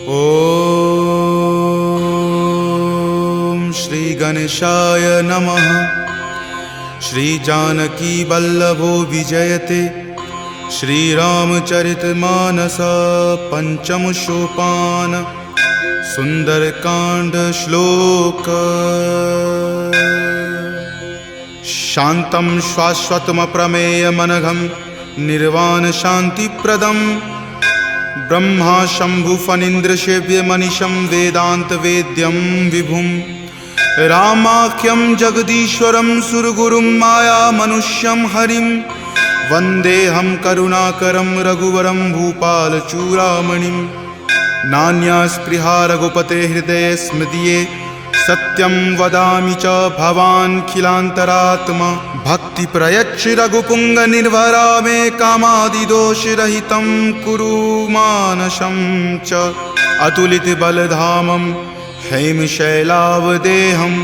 ओम श्री गणेशाय नमः। श्री जानकी वल्लभो विजयते। श्री रामचरितमानस पंचम सोपान सुंदरकांड श्लोक। शांतं शाश्वतम प्रमेय मनघम निर्वाण शांतिप्रदम ब्रह्मा शंभु फणीन्द्र सेव्य मनीषं वेदांत वेद्यं विभुं रामाख्यं जगदीश्वरं सुरगुरुं माया मनुष्यं हरिं वन्देऽहं करुणाकरं रघुवरं भूपालचूडामणिं। नान्या स्पृहा रघुपते हृदये स्मृतिये सत्यं वदामि च भवान् खिलान्तरात्मा। भक्ति प्रयच्छ रघुपुंग निर्भरा मे कामादिदोषरहितं कुरु मानसं च। अतुलित बलधामं हेमशैलावदेहं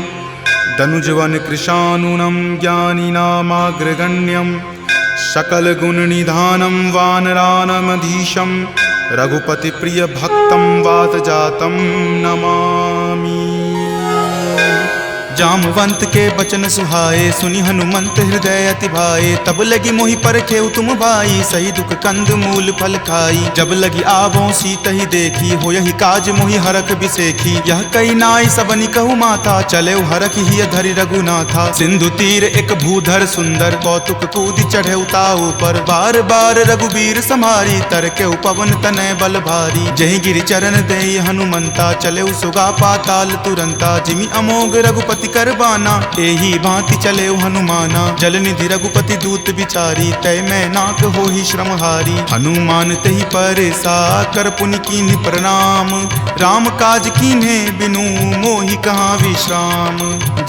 दनुजवन कृशानुनं ज्ञानिनामाग्रगण्यं सकलगुणनिधानं वानरानमधीशं रघुपतिप्रियभक्तं वातजातं नमामि। जामवंत के बचन सुहाए सुनि हनुमंत हृदय अति भाए। तब लगी मोहि परखेउ तुम भाई सही दुख कंद मूल फल खाई। जब लगी आवों सीत ही देखी हो यही काज मोहि हरख बिसेखी। यह कई नाई सबनि कहु माथा चले हरख ही धरि रघुनाथा। सिंधु तीर एक भूधर सुंदर कौतुक कूदि चढ़े ताऊ पर। बार बार रघुबीर सम्हारी तर के पवन तनय बल भारी। जहि गिरि चरण देई हनुमंता चले सुगा पाताल तुरंता। जिमि अमोघ रघुपति करबाना एही भांति चले हनुमाना। जलनिधि रघुपति दूत विचारी तय मैं नाक हो ही श्रमहारी। हनुमान तहि परेसा कर पुनि कीन्ह प्रणाम। राम काज कीन्हे बिनु मोहि कहाँ विश्राम।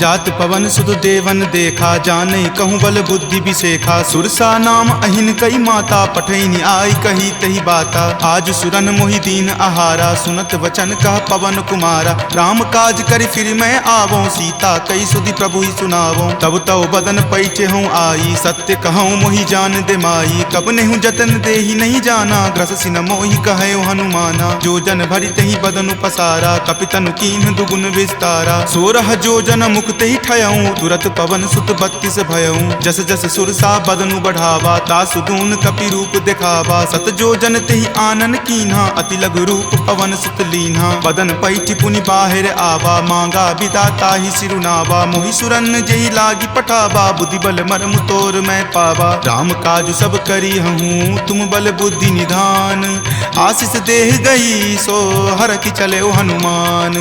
जात पवन सुत देवन देखा जाने कहूँ बल बुद्धि विसेखा। सुरसा नाम अहिन कई माता पठैनी आई कही तही बाता। आज सुरन मोहि दीन आहारा सुनत वचन कह पवन कुमारा। राम काज करि फिर मैं आवों सीता कई सुधि प्रभु ही सुनावो। तब तव बदन पैठे हूँ आई सत्य कहूँ मोहि जान दे माई। कब नेहु जतन दे ही नहीं जाना ग्रस सिन मोहि कहे हनुमाना। जो जन भरि तहि बदन पसारा कपितनु कीन्ह दुगुन विस्तारा। 16 जो जन मुक्त ही ठयऊँ तुरत पवन सुत 32 भयऊँ। जस जस सुरसा बदनु बढ़ावा तासु दून कपि रूप दिखावा। सत जो जन तेहि आनन कीन्हा अति लघु रूप पवन सुत लीन्हा। बदन पैठि पुनि बाहिर आवा मांगा विदाता ही सिरुनावा। मोहि सुरन जही लागी पठावा बुद्धि बल मरम तोर मैं पावा। राम काज सब करी हूँ तुम बल बुद्धि निधान। आशीष देह गई सो हर की चले हनुमान।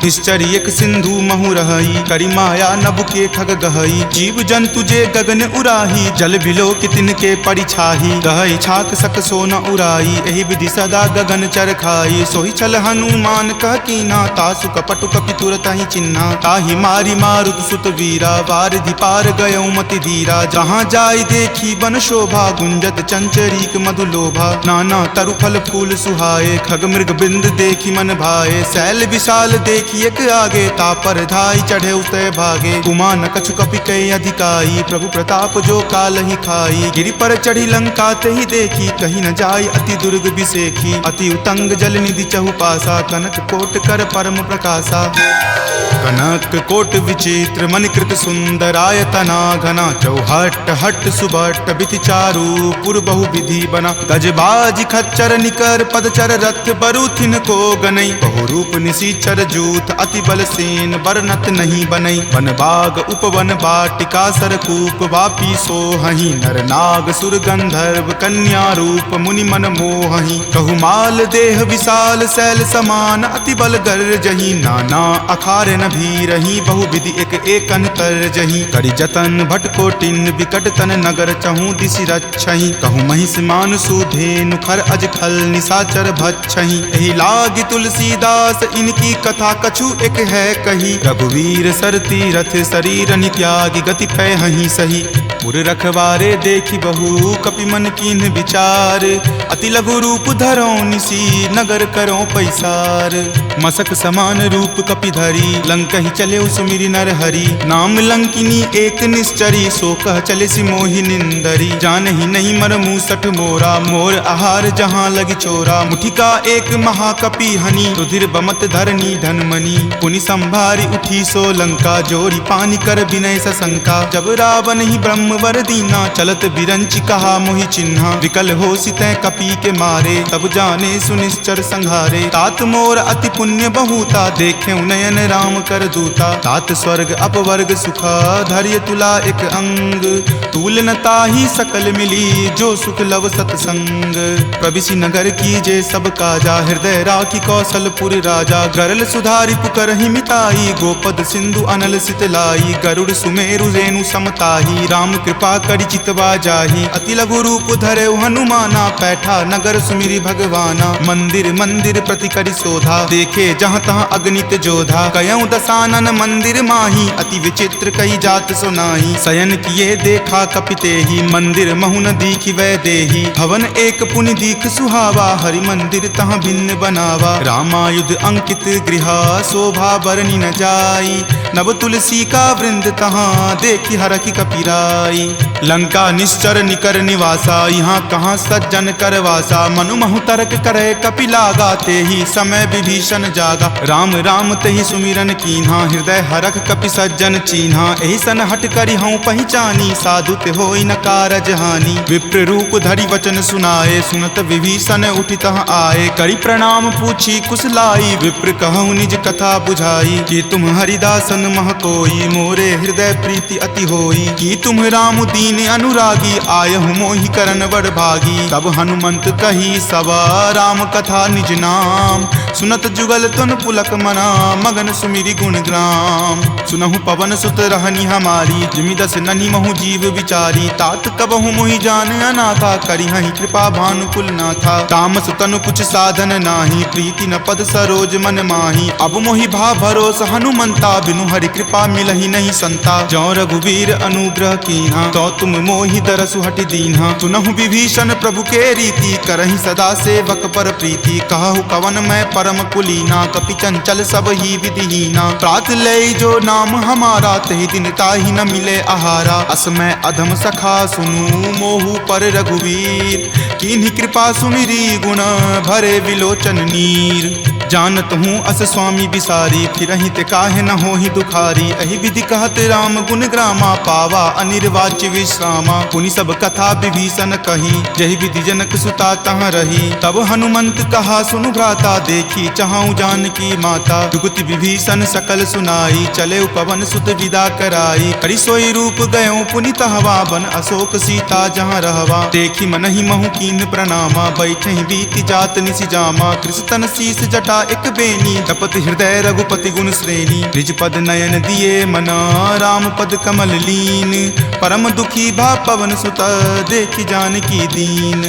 निश्चरी एक सिंधु महु रही करी माया नभ के खग गहई। जीव जंतु जे गगन उराही जल बिलो कि तिनके परिछाही। गहई छाक सक सो न उराई एहि विधि सदा गगन चर खाई। सोहि छल हनुमान कह कीना तासु कपटु कपि तुरत ही चिन्हा। ताहि मारी मारुत सुत वीरा वारिधि पार गयो मति धीरा। जहाँ जाय देखी बन शोभा गुंजत चंचरीक मधु लोभा। नाना तरु फल फूल सुहाए खग मृग बिंद देखी मन भाए। शैल विशाल देखी एक आगे तापर धाई चढ़े उतय भागे। कुमान कछु कपि कई अधिकाई प्रभु प्रताप जो काल ही खाई। गिरि पर चढ़ी लंका तहि देखी कहीं न जाय अति दुर्ग बिसेखी। अति उतंग जल निधि चहु पासा कनक कोट कर परम प्रकाशा। कनक कोट विचित्र मणिकृत सुंदरायतना घना। चौहट हट सुबट बिति चारु पुर बहु विधि बना। गजबाज खच्चर निकर पदचर रथ बरुथिन को गनई। बहु रूप निशिचर जूथ अति बल सेन बरनत नहीं बनई। वन बाग उपवन बाटिका सरकूप वापी सोहहि। नर नाग सुर गंधर्व कन्या रूप मुनि मन मोहहि। कहु माल देह विशाल शैल समान अति बल गर जही। नाना अखारे न भी रही बहु विधि एक एकन कर जही। करि जतन भट कोटिन विकट तन नगर चहु दिशि रक्षहि। कहु महिष मान सुधेनु खर अज खल निशाचर भक्षहि। एहि लागी तुलसीदास इनकी कथा कछु एक है कही। रघुवीर सर तीरथ शरीर नित्यागी गति पै हहि सही। पुर रखवारे देखी बहु कपि मन कीन्ह विचार, अति लघु रूप धरो निसी नगर करो पैसार। मसक समान रूप कपि धरी लंकहि चले सुमिरि नर हरि, नाम लंकिनी एक निश्चरी सो कह चले सि मोहि निंदरी। जानहि नहीं मर मूसठ मोरा मोर आहार जहाँ लगी चोरा, मुठिका एक महाकपि हनि रुधिर बमत धरनी धनमणि। पुनि संभारी उठी सो लंका जोरी पानी कर विनय सशंका, जब रावण ही ब्रह्मवर दीना चलत बिरंच कहा मोहि चिन्हा। विकल हो सितै कपि के मारे तब जाने सुनिश्चर संहारे, तात मोर अति पुण्य बहुता देखे नयन राम कर दूता। तात स्वर्ग अपवर्ग सुखा धैर्य तुला एक अंग, तूल न ताहि सकल मिली जो सुख लव सतसंग। प्रविशि नगर की जे सब काजा हृदय राखी कौशलपुर राजा, गरल सुधारि पुकरहि मिताई गोपद सिंधु अनल सितलाई। गरुड़ सुमेरु रेणु समताही राम कृपा करि चितवा जाही, अति लघु रूप धरे हनुमाना पैठा नगर सुमिरि भगवाना। मंदिर मंदिर प्रति करि शोधा देखे जहाँ तहाँ अगणित जोधा, कयऊँ दसानन मंदिर माही अति विचित्र कई जात सुनाही। शयन किए देखा कपिते ही मंदिर महुन दीखि वै देही, भवन एक पुनि दीख सुहावा हरि मंदिर तहाँ भिन्न बनावा। रामायुध अंकित गृहा शोभा बरनी न जाई, नव तुलसी का वृंद तहाँ देखी हरखि कपिराई। लंका निश्चर निकर निवासा यहाँ कहाँ सज्जन करवासा, मनु महु तर्क करे कपि लागा ते ही समय विभीषण जागा। राम राम तेहि सुमिरन कीन्हा हृदय हरख कपि सज्जन चीन्हा, एहि सन हट करि हऊँ पहचानी साधु ते होई न कारज हानि। विप्र रूप धरि वचन सुनाए सुनत विभीषण उठि तहाँ आए, करि प्रणाम पूछी कुशलाई विप्र कहूँ निज कथा बुझाई। कि तुम हरिदासन मह कोई मोरे हृदय प्रीति अति होई, कि तुम राम दीन अनुरागी आयहु मोहि करन वर भागी। तब हनुमंत कही सवा राम कथा निज नाम, सुनत जुगल तुन पुलक मना मगन सुमिरि गुण ग्राम। सुनहु पवन सुत रहनी हमारी जिमि दस ननि महु जीव विचारी, तात कबहु मोहि जान अनाथा करिहहि कृपा भानुकुल नाथा। तामस तनु कुछ साधन नाही प्रीति न पद सरोज मन माही, अब मोहि भा भरोस हनुमंता बिनु हरि कृपा मिलहि नहीं संता। जौ रघुवीर अनुग्रह कीन्हा तो तुम मोहि दरसु हटि दीन्हा, सुनहु विभीषण प्रभु के रीति करहि सदा सेवक पर प्रीति। कहु कवन मैं परम कुलीना कपि चंचल सब ही विधिहीना, प्रात लय जो नाम हमारा तहि दिन ताहि न मिले आहारा। अस मैं अधम सखा सुनु मोहु पर रघुवीर, कीन्ही कृपा सुमिरी गुण भरे विलोचन नीर। जानत हूँ अस स्वामी बिसारी फिरहि ते काहे न होहि दुखारी, एहि विधि कहत राम गुण ग्रामा पावा अनिर्वाच्य विश्रामा। पुनि सब कथा विभीषण कही जहि विधि जनक सुता तहाँ रही, तब हनुमंत कहा सुनु भ्राता देखी चाहूँ जानकी माता। जुगति विभीषण सकल सुनाई चले पवन सुत विदा कराई, करि सोई रूप गयो पुनि तहवा बन अशोक सीता जहाँ रहवा। देखी मनहि महु कीन प्रणामा बैठे बीति जात निसि जामा, कृष्ण शीस जटा एक बेनी तपत हृदय रघुपति गुण श्रेणी। निज पद नयन दिए मना राम पद कमल लीन, परम दुखी भा पवन सुत देखि जानकी दीन।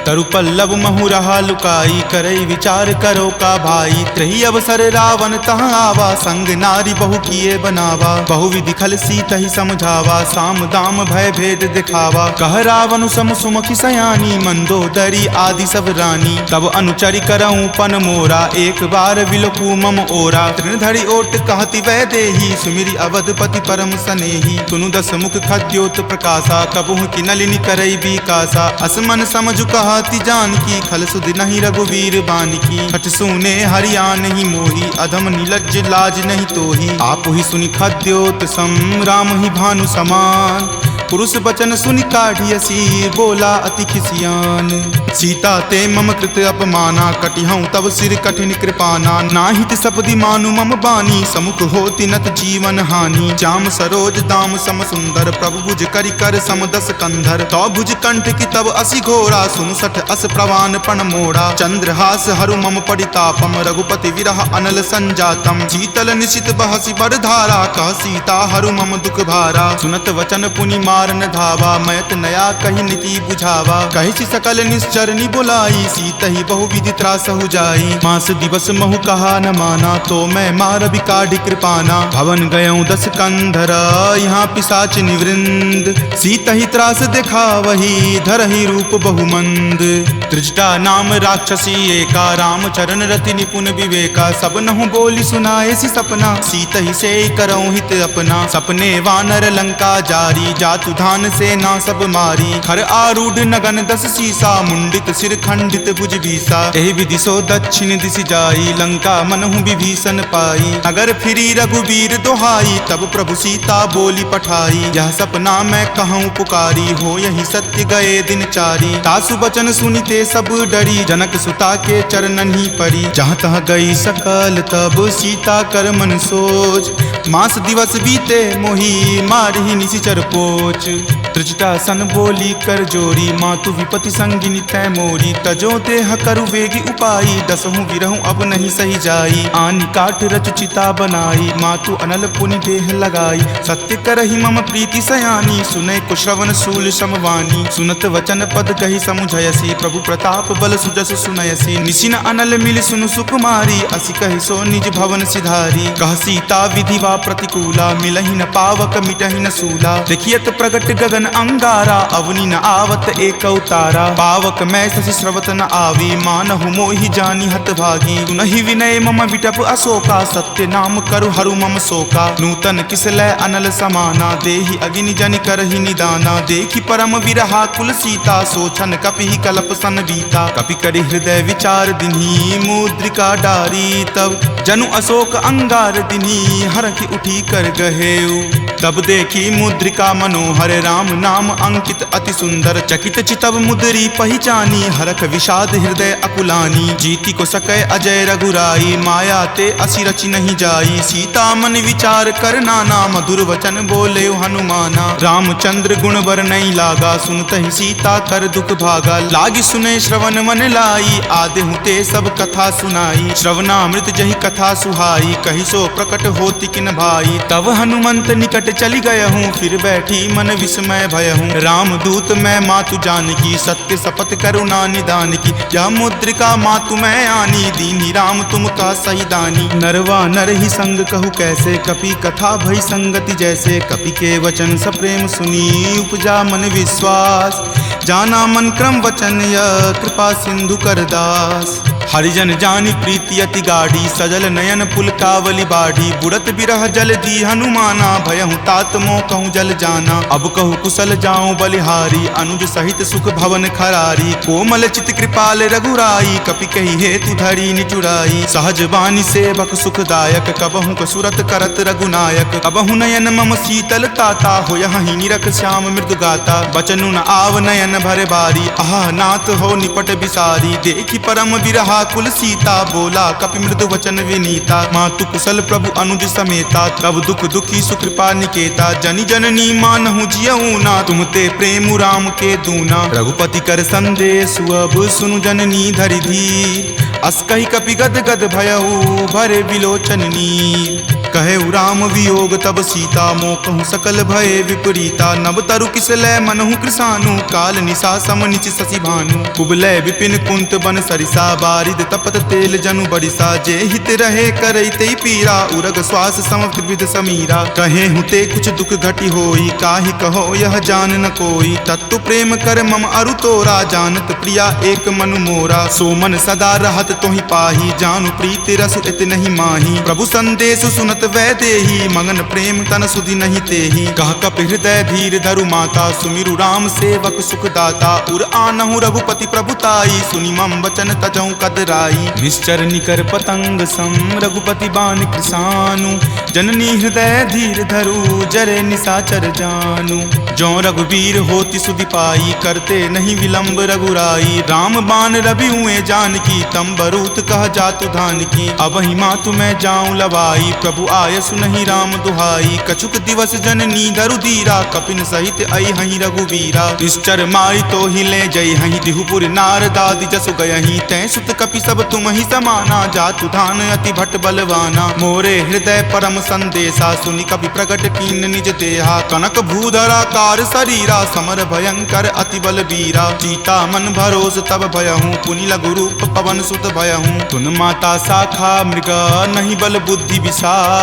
तरु पल्लव महु रहा लुकाई करई विचार करो का भाई, त्रही अवसर रावण तहाँ आवा संग नारी बहु किए बनावा। बहु विधि खल सीतहि समझावा साम दाम भय भेद दिखावा। कह रावण सम सुमुखि सयानी मंदोदरी आदि सब रानी, तब अनुचरि करऊँ पन मोरा एक बार विलोकू मम ओरा। तृणधरि ओट कहति वै देही सुमिरि अवधपति परम सनेही, सुनु दस मुख खद्योत प्रकाशा कबहुँ की नलिनी करई विकासा। असमन समझु कहति जानकी खल सुधि नहीं रघुवीर बानकी, हठ सुने हरिया नहीं मोही अधम नीलज्ज लाज नहीं तोही। आप ही सुनि खद्योत सम राम ही भानु समान, पुरुष बचन सुनि काढ़ियसी बोला अति खिसियान। सीता ते मम कृत अपमाना कटिहऊँ तब सिर कठिन कृपाना। नाहित सपदि मानु मम बानी समुख होति नत जीवन हानि। श्याम सरोज दाम सम सुंदर प्रभु भुज करि कर सम दस कंधर। तो भुज कंठ की तब असि घोरा सुनु सठ अस प्रवान पण मोड़ा। चंद्रहास हरु मम परितापम रघुपति विरह अनल संजातम। शीतल निशित बहसि बरधारा कह सीता हरु मम दुख भारा। सुनत वचन पुनि मार मारन धावा, मैत नया कही नीति बुझावा। कही सकल निश्चरनी बुलाई, सीतहि बहुविधि त्रास हो जाई। मास दिवस महु कहा न माना, तो मैं मार बिकाढ़ कृपाना। भवन गयऊँ 10 कंधर, यहाँ पिशाच निवृंद। सीतहि त्रास देखा वही, धरहि रूप बहुमंद। त्रिजटा नाम राक्षसी एका, राम चरण रति निपुण विवेका। सब नहु बोली सुनाए सी सपना, सीतहि से करऊँ हित अपना। सपने वानर लंका जारी, जातु धान से ना सब मारी। खर आरूढ़ नगन 10 सीसा, मुंडित सिर खंडित भुज बीसा। एहि विधि सो दक्षिण दिश जाई, लंका मनहु विभीषण पाई। नगर फिरी रघुबीर दोहाई, तब प्रभु सीता बोली पठाई। यह सपना मैं कहूँ पुकारी, हो यही सत्य गए दिन चारी। तासु बचन सुनिते सब डरी, जनक सुता के चरणन ही परी। जहाँ तहाँ गई सकल तब सीता कर मन सोच। मास दिवस बीते मोही, मारहि निशिचर पोच। त्रिजटा सन बोली कर जोरी, मातु विपति संगिनी तै मोरी। तजो देह करु वेगी उपाई, दसहु विरहु अब नहीं सही जाई। आनि काठ रच चिता बनाई, मातु अनल पुनि देह लगाई। सत्य करहि मम प्रीति सयानी, सुनै कुश्रवण शूल समवानी। सुनत वचन पद कही समुझयसी, प्रभु प्रताप बल सुजस सुनयसी। निशिन अनल मिल सुनु सुकुमारी, असि कहि सो निज भवन सिधारी। कह सीता विधिवा प्रतिकूला, मिलहि न पावक मिटहि न सूला। देखियत प्रगट गगन अंगारा, अवनि न आवत एक अवतारा। पावक मैं शशि स्रवत न आवी, मानहु मोहि जानी हत भागी। सुनहि विनय मम विटप अशोका, सत्य नाम करु हरु मम शोका। नूतन किसलै अनल समाना, देहि अगिनि जनि करहि निदाना। देखि परम विरहा कुल सीता, सोचन कपि कलप सन बीता। कपि करि हृदय विचार दिन्ही, मुद्रिका डारी। तब जनु अशोक अंगार दिन्ही, हरखि उठी कर गहेऊ। तब देखी मुद्रिका मनोहर, राम नाम अंकित अति सुंदर। चकित चितव मुद्री पहचानी, हरख विषाद हृदय अकुलानी। जीति को सकै अजय रघुराई, माया ते असि रचि नहीं जाई। सीता मन विचार कर नाना, मधुर वचन बोले हनुमाना। रामचंद्र गुण बर नहीं लागा, सुनतहि सीता कर दुख भागा। लागी सुने श्रवण मन लाई, आदेहु ते सब कथा सुनाई। श्रवणामृत जहि कथा सुहाई, कहि सो प्रकट होति किन भाई। तब हनुमंत निकट चली गयहूँ, फिर बैठी मन विस्मय भयहूँ। राम दूत मैं मातु जानकी, सत्य शपथ करुणा निदान की। यह मुद्रिका मातु मैं आनी, दीनी राम तुम का सही दानी। नरवा नर ही संग कहु कैसे, कपि कथा भई संगति जैसे। कपि के वचन सप्रेम सुनी, उपजा मन विश्वास। जाना मन क्रम वचन यह, कृपा सिंधु कर दास। हरिजन जानी प्रीति अति गाढ़ी, सजल नयन पुलकावली बाढ़ी। बुड़त बिरह जल दी हनुमाना, भयहु तात मोह कहूँ जल जाना। अब कहु कुशल जाऊँ बलिहारी, अनुज सहित सुख भवन खरारी। कोमल चित कृपाल रघुराई, कपि कही हेतु धरी निचुराई। सहज बानी सेवक सुखदायक, कबहु कसुरत करत रघुनायक। कबहु नयन मम शीतल ताता, हो यहीं निरख श्याम मृदु गाता। बचनु न आव नयन भर बारी, आह नाथ हो निपट बिसारी। देखी परम विरहा कुल सीता, बोला कपि मृदु वचन विनीता। मातु कुशल प्रभु अनुज समेता, तब दुख दुखी सुकृपा निकेता। जनि जननी मानहु जियऊ ना, तुम ते प्रेम राम के दूना। रघुपति कर संदेश अब सुनु जननी धरि धीर। अस कहि कपि गद गद भयऊ, भरे विलोचन नीर। कहे राम वियोग तब सीता, मोह कहूँ सकल भय विपरीता। नव तरु किसलै मनहु कृसानु, काल निशा सम निच शशि भानु। कुबलय विपिन कुंत बन सरिसा, बारिद तपत तेल जनु बरिसा। जे हित रहे करैते पीरा, उरग श्वास सम त्रिविध समीरा। कहे हुते कुछ दुख घटी होई, काहि कहो यह जान न कोई। तत्तु प्रेम कर मम अरु तोरा, जानत प्रिया एक मनु मोरा। सो मन सदा रहत तोहि पाही, जानु प्रीति रसु इत नहीं माही। प्रभु संदेश सुनत वै देही, मगन प्रेम तन सुधि नहीं तेही। कह कप हृदय धीर धरु माता, सुमिरु राम सेवक सुख दाता। उर आनहु रघुपति प्रभुताई, सुनि मम वचन तजौ कदराई। निश्चर निकर पतंग सम, रघुपति बाण कृसानु। जननी हृदय धीर धरु, जरे निशाचर जानु। जो रघुवीर होति सुधि पाई, करते नहीं विलंब रघुराई। राम बाण रवि हुए जानकी, तम बरूत कह जातु धान की। अब ही मातु मैं जाऊं लवाई, प्रभु आय सुनहि राम दुहाई। कछुक दिवस जननी धरु धीरा, कपिन सहित आई हहीं रघुवीरा। निश्चर मारी तो ही ले जई हहीं, दिहुपुर नारदादि जसु गयहीं। तै सुत कपि सब तुम ही समाना, जातु धान अति भट बलवाना। मोरे हृदय परम संदेशा, सुनि कपि प्रकट कीन निज देहा। कनक भूधराकार शरीरा, समर भयंकर अति बलबीरा। सीता मन भरोस तब भयहूँ, पुनि लघु रूप पवन सुत भयहूँ। तुन माता शाखा मृगा, नहीं बल बुद्धि विशाल।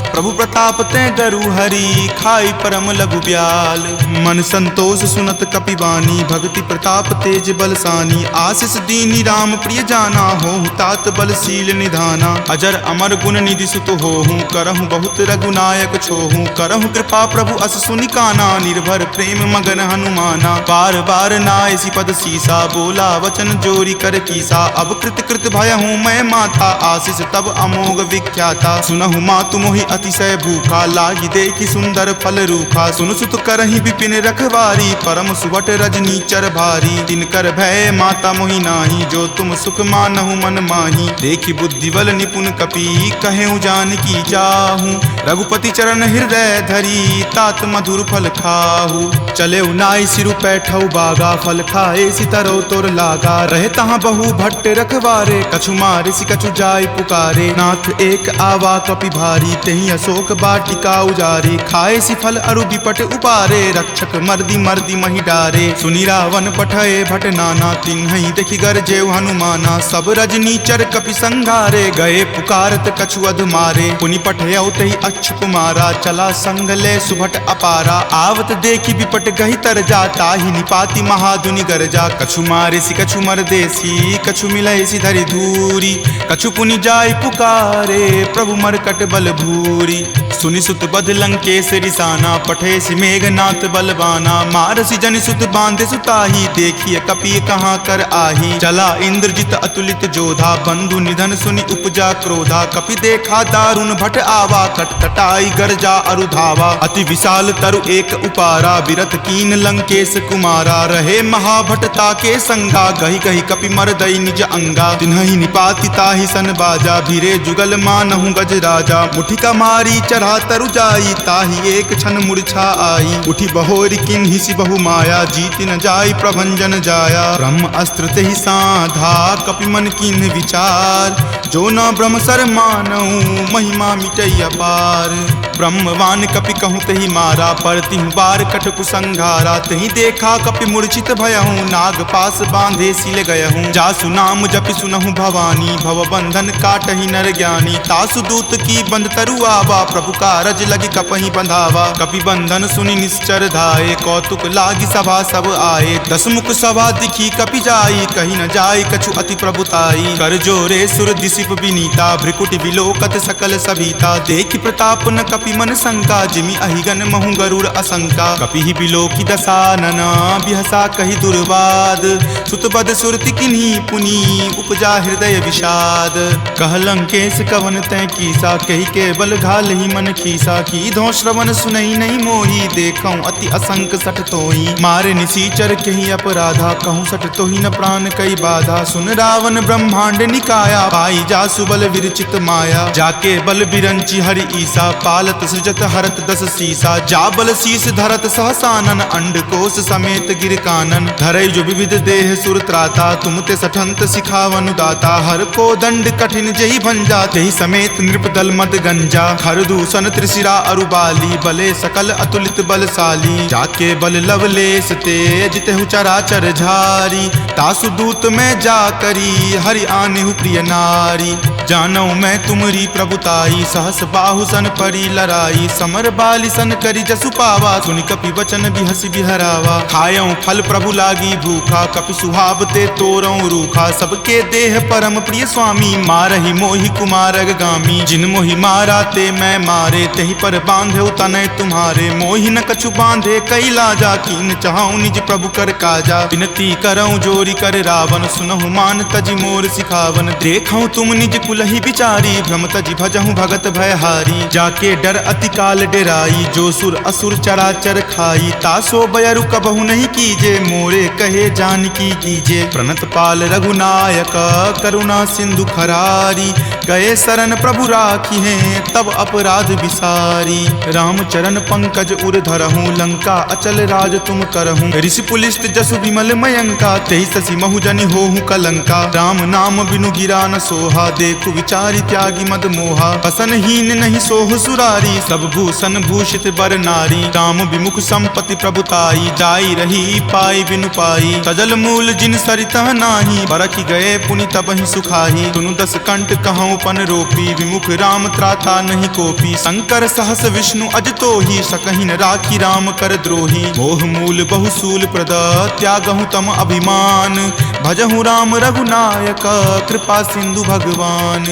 प्रभु प्रताप तै डरू हरि, खाई परम लघु ब्याल। मन संतोष सुनत कपिवानी, भक्ति प्रताप तेज बलसानी। आशीष दीनी राम प्रिय जाना, होहु तात बलशील निधाना। अजर अमर गुण निधि सुत होहूँ, करहु बहुत रघुनायक छोहूँ। करहु कृपा प्रभु अस सुनि काना, निर्भर प्रेम मगन हनुमाना। बार बार नायसी पद सीसा, बोला वचन जोरी कर कीसा। अब कृत कृत भयहूँ मैं माता, आशीष तब अमोघ विख्याता। सुनहु मातु मोहि अतिशय भूखा, लागी देखी सुंदर फल रूखा। सुन सुत करहि विपिन रखवारी, परम सुवट रजनी चर भारी। तिनकर भय माता मोहि नाही, जो तुम सुख मानहु मन माही। देखी बुद्धि बल निपुण कपि, कहेउ जानकी चाहूँ। रघुपति चरण हृदय धरी, तात मधुर फल खाहू। चले नाई सिरु पैठौ बागा, फल खाए सितरो तोर लागा। रहे तहाँ बहु भट्ट रखवारे, कछु मारे सि कछु जाय पुकारे। नाथ एक आवा कपि भारी, तेहि अशोक वाटिका उजारे। खाए सि फल अरु विपट उपारे, रक्षक मर्दी मर्दी महि डारे। सुनि रावण पठय भट नाना, तिन्हि देखि गरजेउ हनुमाना। सब रजनी चर कपि संघारे, गए पुकारत कछु अध मारे। पुनि पठयउ तेहि अच्युत कुमारा, चला संग ले सुभट अपारा। आवत देखि विपट गहि तर जा, ताहि निपाति महाधुनि गरजा। कछु मारे सि कछु मरदेसी, कछु मिलय सि धरि धूरी। कछु पुनि जाय पुकारे, प्रभु मरकट बल भूरी। सुनि सुत बध लंकेश रिसाना, पठे सि मेघनाथ बलवाना। मारसि जनि सुत बांधे सुताही, देखिए कपि कहाँ कर आही। चला इंद्रजित अतुलित जोधा, बंधु निधन सुनि उपजा क्रोधा। कपि देखा दारुण भट आवा, कटकटाई गरजा अरु धावा। अति विशाल तरु एक उपारा, विरत कीन लंकेश कुमारा। रहे महाभटता के संगा, गहि गहि कपि मरदई निज अंगा। तिन्हि निपाति ताहि सन बाजा, भीरे जुगल मानहु गज राजा। मुठिका मारी चढ़ा तरु जाई, ताहि एक क्षण मूर्छा आई। उठी बहोरी किन्हि सि बहु माया, जीति न जाई प्रभंजन जाया। ब्रह्म अस्त्र तेहि साधा, कपि मन किन्हि विचार। जो न ब्रह्म सर मानहु, महिमा मिटई अपार। ब्रह्मवान कपि कहूँ तेहि मारा, परतिहु बार कटकु संघारा। तेहि देखा कपि मूर्छित भयहूँ, नाग पास बांधे सिल गयहूँ। जासु नाम जपि सुनहु भवानी, भव बंधन काटहि नर ज्ञानी। तासु दूत की बंध तरु आवा, प्रभु कारज लगी कपहि बंधावा। कपि बंधन सुनि निश्चर धाये, कौतुक लागी सभा सब आए। दस मुख सभा दिखी कपि जाई, कही न जाय कछु अति प्रभुताई। कर जोरे सुर दिसिप विनीता, भ्रिकुटि विलोकत सकल सभीता। देखि प्रताप न कपि मन शंका, जिमि अहिगन महु गरुड़ असंका। कपि ही बिलोकी दसानना, बिहसा कहि दुर्वाद। सुतबद सुरति किन्ही पुनि, उपजा हृदय विषाद। कह लंकेश कवन तै कीसा, कहि के बल घाल ही मन खीसा। की धो श्रवण सुनई नहीं मोही, देखऊं अति असंक सठ तोही। मारे निसीचर कहि अपराधा, कहूँ सठ तोही न प्राण कई बाधा। सुन रावण ब्रह्मांड निकाया, पाई जासु बल विरचित माया। जाके बल बिरंची हरि ईसा, पालत सृजत हरत दस सीसा। जा बल शीस धरत सहसानन, अंडकोश समेत गिर कानन। धरई जो विविध देह सुर त्राता, तुम ते सठंत सिखावनु दाता। हर को दंड कठिन जहि भंजा, तेहि समेत नृप दल मद गंजा। खर दूषण त्रिशिरा अरुबाली, बले सकल अतुलित बलशाली। जाके बल लवलेश तेज, तेहु चराचर झारी। तासु दूत में जा करी, हरि आनेहु प्रिय नारी। जानौ मैं तुमरी प्रभुताई, सहस बाहु सन परी लराई। समर बाली सन करी जसु पावा, सुनि कपि वचन बिहसि बिहरावा। खायऊं फल प्रभु लागी भूखा, कपि सुहाव ते तोरऊं रूखा। सबके देह परम प्रिय स्वामी, मारहि मोहि कुमारग गामी। जिन मोहि मारा ते मैं मारे, तेहि पर बांधे तनय तुम्हारे। मोहि न कछु बांधे कई लाजा, कीन चाहूं निज प्रभु कर काजा। विनती करऊं जोरी कर रावण, सुनहु मान तजि मोर सिखावन। देखऊं तुम तुम निज कुलहि बिचारी, भ्रम तजि भजहु भगत भयहारी। जाके डर अति काल डेराई, जो सुर असुर चराचर खाई। तासो बयरु कबहु नहीं कीजे, मोरे कहे जानकी कीजे। प्रणत पाल रघुनायक करुणा सिंधु खरारी, गए शरण प्रभु राखी हैं तब अपराध विसारी। राम चरण पंकज उर धरहूँ, लंका अचल राज तुम करहूँ। ऋषि पुलिस्त जसु विमल मयंका, तेहि शशि महु जनि होहु कलंका। राम नाम बिनु गिरा न सोहा, देखु विचारी त्यागी मद मोहा। बसनहीन नहीं सोह सुरारी, सब भूषण भूषित बर नारी। राम विमुख संपत्ति प्रभुताई, जाई रही पाई बिनु पाई। सजल मूल जिन सरितह नाही, बरखि गए पुनि तबहि सुखाही। सुनु दस कंठ कहूँ पन रोपी, विमुख राम त्राता नहीं कोपी। शंकर सहस विष्णु अज तोहि, सकहि न राखी राम कर द्रोही। मोह मूल बहुसूल प्रद, त्यागहु तम अभिमान। भजहु राम रघुनायक, कृपा सिंधु भगवान।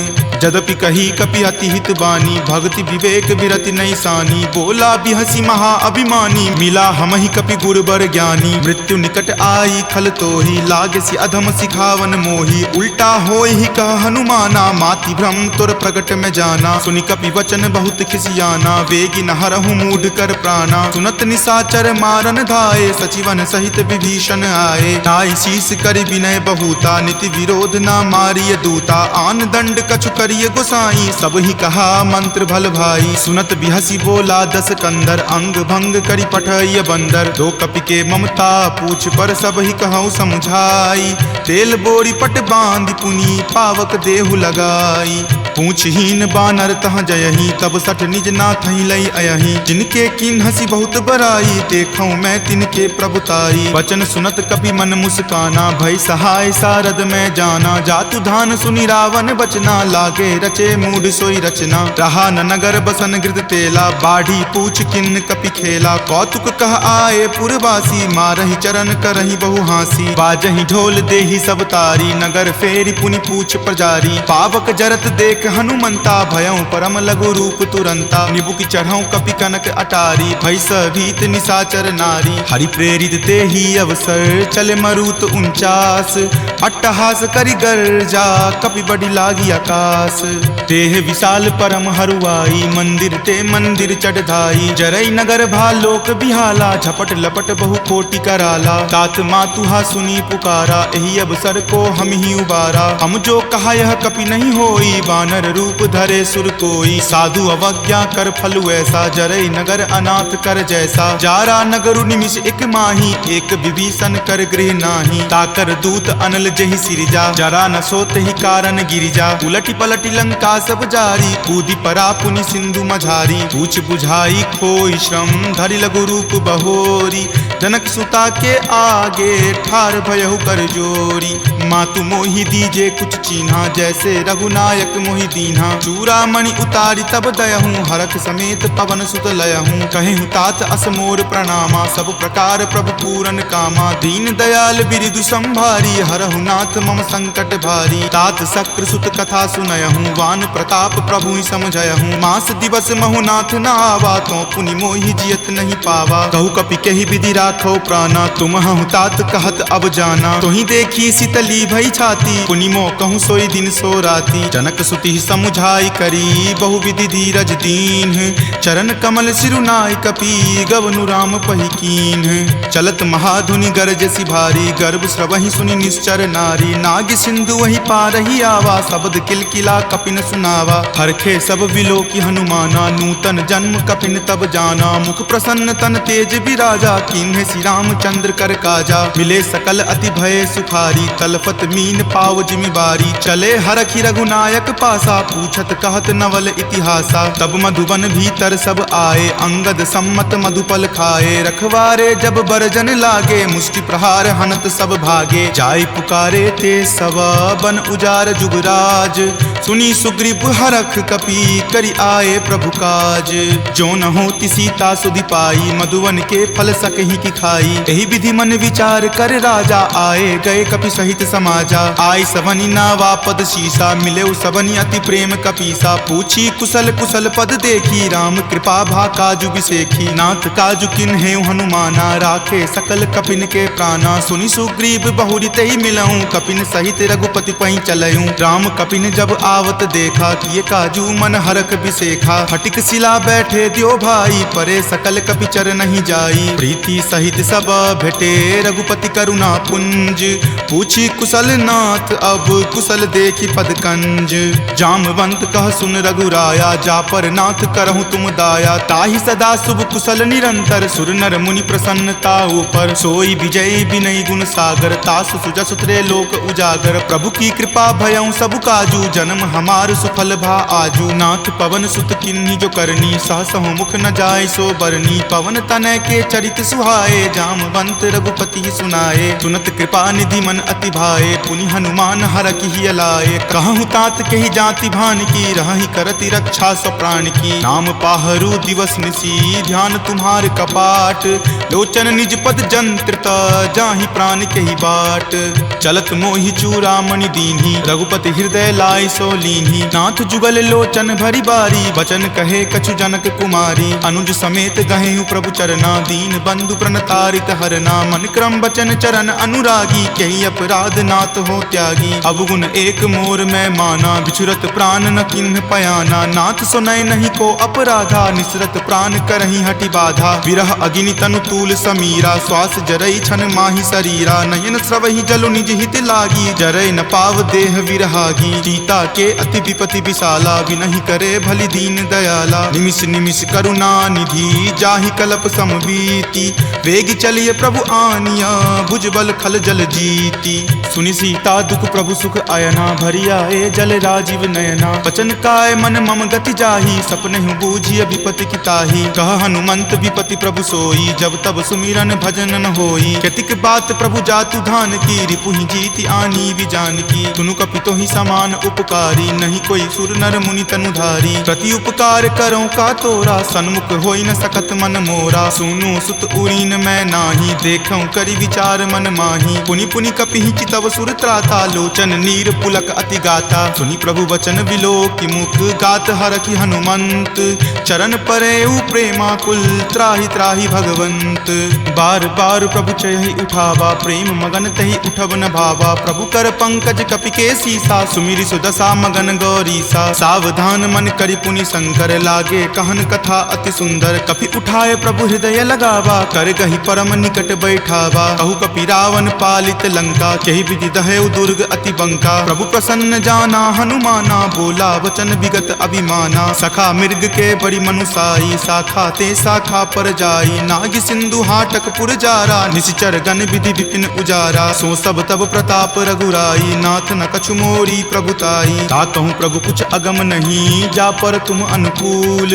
जदपि कही कपि अति हित बानी, भक्ति विवेक विरति नहीं सानी। बोला बिहसी महा अभिमानी, मिला हमहि कपि गुरबर ज्ञानी। मृत्यु निकट आई खल तोहि, लागसी अधम सिखावन मोहि। उल्टा होय ही कह हनुमाना, माति भ्रम तुर प्रगट में जाना। सुनि कपि वचन बहुत खिसियाना, वेगी न हरहु मूढ़ कर प्राणा। सुनत निशाचर मारन धाये, सचिवन सहित विभीषण आए। नाई शीस कर विनय बहुता, नीति विरोध न मारिय दूता। आन दंड कछु करिय गोसाई, सब ही कहा मंत्र भल भाई। सुनत बिहसी बोला दस कंदर, अंग भंग करि पठय बंदर। दो कपि के ममता पूछ पर, सब ही कहूँ समझाई। तेल बोरी पट बांध पुनी, पावक देहु लगाई। पूछहीन बानर तह जयही, तब सठ निज नाथ लई अयही। जिनके किन हसी बहुत बराई, देखूं मैं तिनके प्रभुताई। वचन सुनत कपि मन मुस्काना, भय सहाय सारद में जाना। जातु धान सुनि रावण बचना, लागे रचे मूढ़ सोई रचना। रहा न नगर बसन गृध तेला, बाढ़ी पूछ किन कपि खेला। कौतुक कह आए पुरवासी, मारहि चरण करहि बहु हासी। बाजहि ढोल देहि सब तारी, नगर फेरी पुनि पूछ प्रजारी। पावक जरत देख हनुमंता, भयं परम लघु रूप तुरंता। निबुक चढ़ऊ कपि कनक अटारी, भय भीत निशाचर नारी। हरि प्रेरित तेहि अवसर, चले मरुत 49। अट्टहास करि गर्जा, कपि बड़ी लागी आकाश। देह विशाल परम हरुआई, मंदिर ते मंदिर चढ़ धाई। जरई नगर भालोक बिहाला, झपट लपट बहु कोटि कराला। तात मातुहा सुनी पुकारा, एहि अवसर को हम ही उबारा। हम जो कहा यह कपि नहीं होई, वानर रूप धरे सुर कोई। साधु अवज्ञा कर फलु ऐसा, जरई नगर अनाथ कर जैसा। जारा नगरु निमिष एक माही, एक विभीषण कर गृह नाही। ताकर दूत अनल जहि सिरजा, जरा न सोते ही कारण गिरिजा। उलटी पलटी लंका सब जारी, कूदी परा पुनि सिंधु मझारी। पूछ बुझाई खोई श्रम, धरि लघु रूप बहोरी। जनक सुता के आगे, ठार भयहु कर जोरी। मातु मोहि दीजे कुछ चीन्हा, जैसे रघुनायक मोहि दीन्हा। चूड़ामणि उतारी तब दयहूँ, हरख समेत पवन सुत लयहूँ। कहेहु तात असमोर प्रणामा, सब प्रकार प्रभु पूरन कामा। दीन दयाल बिरिदु संभारी, हरहु नाथ मम संकट भारी। तात शक्र सुत कथा सुनयहूँ, वान प्रताप प्रभु ही समझयहूँ। मास दिवस महु नाथ न आवा, तो पुनि मोहि जियत नहीं पावा। कहु कपि कहि विधि राखो प्राणा, तुम हूँ तात कहत अब जाना। तोहि देखी शीतली भई छाती, पुनि मो कहूँ सोई दिन सो राती। जनक सुति समुझाई करी, बहु विधि धीरज दीन। चरण कमल सिरुनाई कपि, गवनु राम पहि कीन। चलत महाधुनि गरजसि भारी, गर्भ स्रवहि सुनि निश्चर नारी। नाग सिंधु वही पारहि आवा, शब्द किलकिला कपिन सुनावा। हरखे सब विलोकी हनुमाना, नूतन जन्म कपिन तब जाना। मुख प्रसन्न तन तेज विराजा, कीन्हे श्री रामचंद्र कर काजा। मिले सकल अति भय सुखारी, तलफत मीन पाव जिमिबारी। चले हरखि रघुनायक पासा, पूछत कहत नवल इतिहासा। तब मधुबन भीतर सब आए, अंगद सम्मत मधुपल खाए। रखवारे जब बरजन लागे, मुष्टि प्रहार हनत सब भागे। जाय पुकारे ते सब, बन उजार जुगराज। सुनी सुग्रीव हरख कपि, करि आए प्रभु काज। जो न होती सीता सुधि पाई, मधुवन के फल सकहि की खाई। एहि विधि मन विचार कर राजा, आए गए कपि सहित समाजा। आय सबनि नावा पद शीसा, मिले सबनि अति प्रेम कपीसा। पूछी कुशल कुशल पद देखी, राम कृपा भा काजु बिसेखी। नाथ काजु किन्हे हनुमाना, राखे सकल कपिन के प्राणा। सुनि सुग्रीव बहुरी तेहि मिलऊं, कपिन सहित रघुपति पहीं चलऊं। राम कपिन जब आवत देखा, किए काजू मन हरख बिसेखा। फटिक शिला बैठे द्यो भाई, परे सकल कपिचर नहीं जाई। प्रीति सहित सब भेटे, रघुपति करुणा पुंज। पूछी कुशल नाथ, अब कुशल देखी पद कंज। जामवंत कह सुन रघुराया, जा पर नाथ करहु तुम दाया। ताहि सदा शुभ कुशल निरंतर, सुर नर मुनि प्रसन्नता ऊपर। सोई विजय विनय गुण सागर, तासु सुजस त्रय लोक उजागर। प्रभु की कृपा भयउ सब काजू, जन्म हमार सुफल भा आजू। नाथ पवन सुत किन्ही जो करनी, सहसहु मुख न जाय सो बरनी। पवन तनय के चरित सुहाए, जामवंत रघुपति सुनाए। सुनत कृपा निधि मन अति भाए, पुनि हनुमान हरखि हिय लाए। कहूँ तात के ही जाति भान की, रहहि करति रक्षा सो प्राण की। नाम पाहरू दिवस निसी, ध्यान तुम्हार कपाट। लोचन निज पद जंत्रित, जाहि प्राण के ही बाट। चलत मोहि चूड़ामणि दीन्ही, रघुपति हृदय लाय सो लीन्ही। नाथ जुगल लोचन भरी बारी, बचन कहे कछु जनक कुमारी। अनुज समेत गहेहु प्रभु चरना, दीन बंधु प्रणतारित हरना। मन क्रम बचन चरण अनुरागी, कही अपराध नाथ हो त्यागी। अवगुण एक मोर में माना, बिछुरत प्राण न किन्ह पयाना। नाथ सुनय नहीं को अपराधा, निसरत प्राण करहि हटि बाधा। विरह अग्नि तनु तूल समीरा, श्वास जरई छन माहि शरीरा। नयन स्रवहि जलु निज हित लागी, जरय न पाव देह विरहागी। सीता के अति विपति विशाला, विनहि करे भलि दीन दयाला। निमिष निमिष करुणा निधि, जाहि कलप समबीति। वेग चलिए प्रभु आनिया, भुजबल खल जल जीती। सुनि सीता दुख प्रभु सुख अयना, भरी आए जल राजीव नयना। बचन काय मन मम गति जाही, सपनेहु बूझिय विपति की ताही। कह हनुमंत विपति प्रभु सोई, जब तब सुमिरन भजन न होई। केतिक बात प्रभु जातु धान की, रिपुहि जीति आनी विजान की। सुनु कपितो ही समान उपकारी, नहीं कोई सुर नर मुनि तनुधारी। प्रति उपकार करो का तोरा, सन्मुख होई न सकत मन मोरा। सुनु सुत उरीन मैं नाही, देखऊं करि विचार मन माही। पुनि पुनि कपिहि चितव सुर त्राता, लोचन नीर पुलक अति गाता। सुनि प्रभु वचन विलोकि मुख, गात हरखि हनुमंत। चरण परेउ प्रेमाकुल, त्राहि त्राहि भगवंत। बार बार प्रभु चयहि उठावा, प्रेम मगन तहि उठब न भावा। प्रभु कर पंकज कपि के सीसा, सुमिरि सुदशा मगन गौरीसा। सावधान मन करि पुनि शंकर, लागे कहन कथा अति सुंदर। कपि उठाए प्रभु हृदय लगावा, कर गहि परम निकट बैठावा। कहु कपि रावण पालित लंका, केहि विधि दहेउ दुर्ग अति बंका। प्रभु प्रसन्न जाना हनुमाना, बोला वचन विगत अभिमाना। सखा मृग के बड़ी मनुसाई, शाखा ते शाखा पर जाई। नाग सिंधु हाटक पुर जारा, निशिचर गण विधि विपिन उजारा। सो सब तब प्रताप रघुराई, नाथ न कछु मोरी प्रभुताई। ताकहु प्रभु कुछ अगम नहीं, जा पर तुम अनुकूल।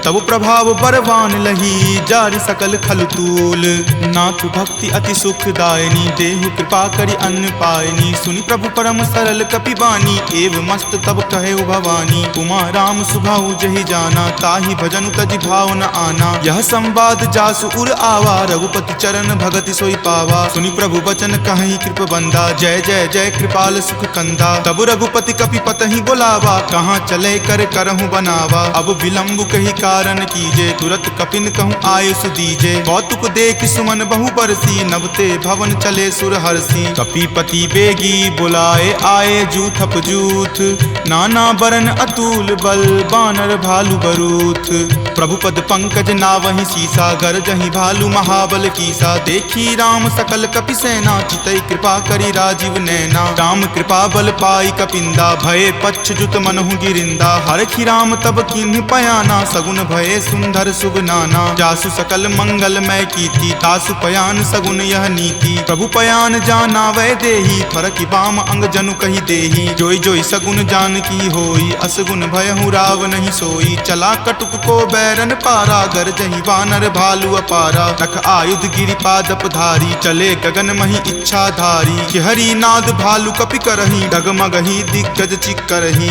तब प्रभाव बरवान लही, जारि सकल खल तूल। नाथ भक्ति अति सुखदायनी, देहु कृपा करि अन्न पायनी। सुनि प्रभु परम सरल कपिबानी, एव मस्त तब कहे भवानी। उमा राम सुभाउ जहि जाना, ताहि भजनु तजि भाव न आना। यह संवाद जासु उर आवा, रघुपति चरण भगति सोई पावा। सुनि प्रभु वचन कहहि कृप बंदा, जय जय जय कृपाल सुख कंदा। तब रघुपति कपि पतहि बोलावा, कहाँ चले कर करहु बनावा। अब विलंब कही कारण कीजे, तुरत कपिन कहूँ आयुष दीजे। कौतुक देख सुमन बहु बरसी, नवते भवन चले सुर हरसी। कपिपति बेगी बुलाए, आए जूथप जूथ। नाना बरन अतुल बल, बानर भालु बरूथ। प्रभु पद पंकज नावहि सीसा, गरजहि भालु महाबल कीसा। देखी राम सकल कपि सेना, चितई कृपा करि राजीव नैना। राम कृपा बल पाई कपिंदा, भये पच्छ जुत मनहु गिरिंदा। हरखि राम तब किन्हि पयाना, सगुन भये सुंदर सुगनाना। जासु सकल मंगलमय कीर्ति, तासु पयान सगुन यह नीति। प्रभु पयान जाना वै देही, फरकि बाम अंग जनु कहि देही। जोई जोई सगुन जान की होई, असगुन भयहु राव नहीं सोई। चला कटुक को बैरन पारा, गरजहि वानर भालु अपारा। रख आयुध गिरिपादप धारी, चले गगन मही इच्छा धारी। कि हरि नाद भालु कपि करही, डगमगहि दिग्गज चिक्करही।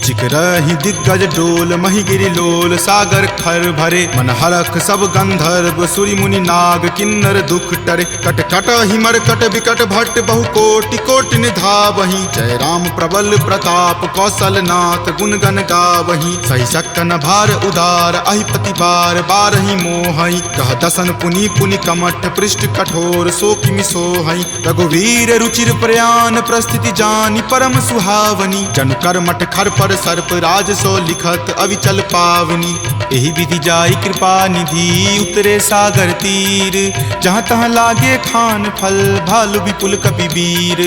चिक रही दिग्गज डोल मही गिरि लोल सागर खर भरे मन हरख सब गंधर्व सूरि मुनि नाग किन्नर दुख टरे कट कट हिमर कट विकट भट्ट बहु कोटि कोटि निधावहि जय राम प्रबल प्रताप कौशल नाथ गुण गण गावहि सही सकन भार उदार अहिपति बार बारहि मोहहि कह दसन पुनि पुनि कमठ पृष्ठ कठोर सो किमि सोहहि रघुवीर रुचिर प्रयाण प्रस्थिति जानि परम सुहावनी जन कर्मठ खर पर सर्प राज सो लिखत अविचल पावनी एहि विधि जाई कृपा निधि उतरे सागर तीर जहाँ तहाँ लागे खान फल भालु विपुल कपि वीर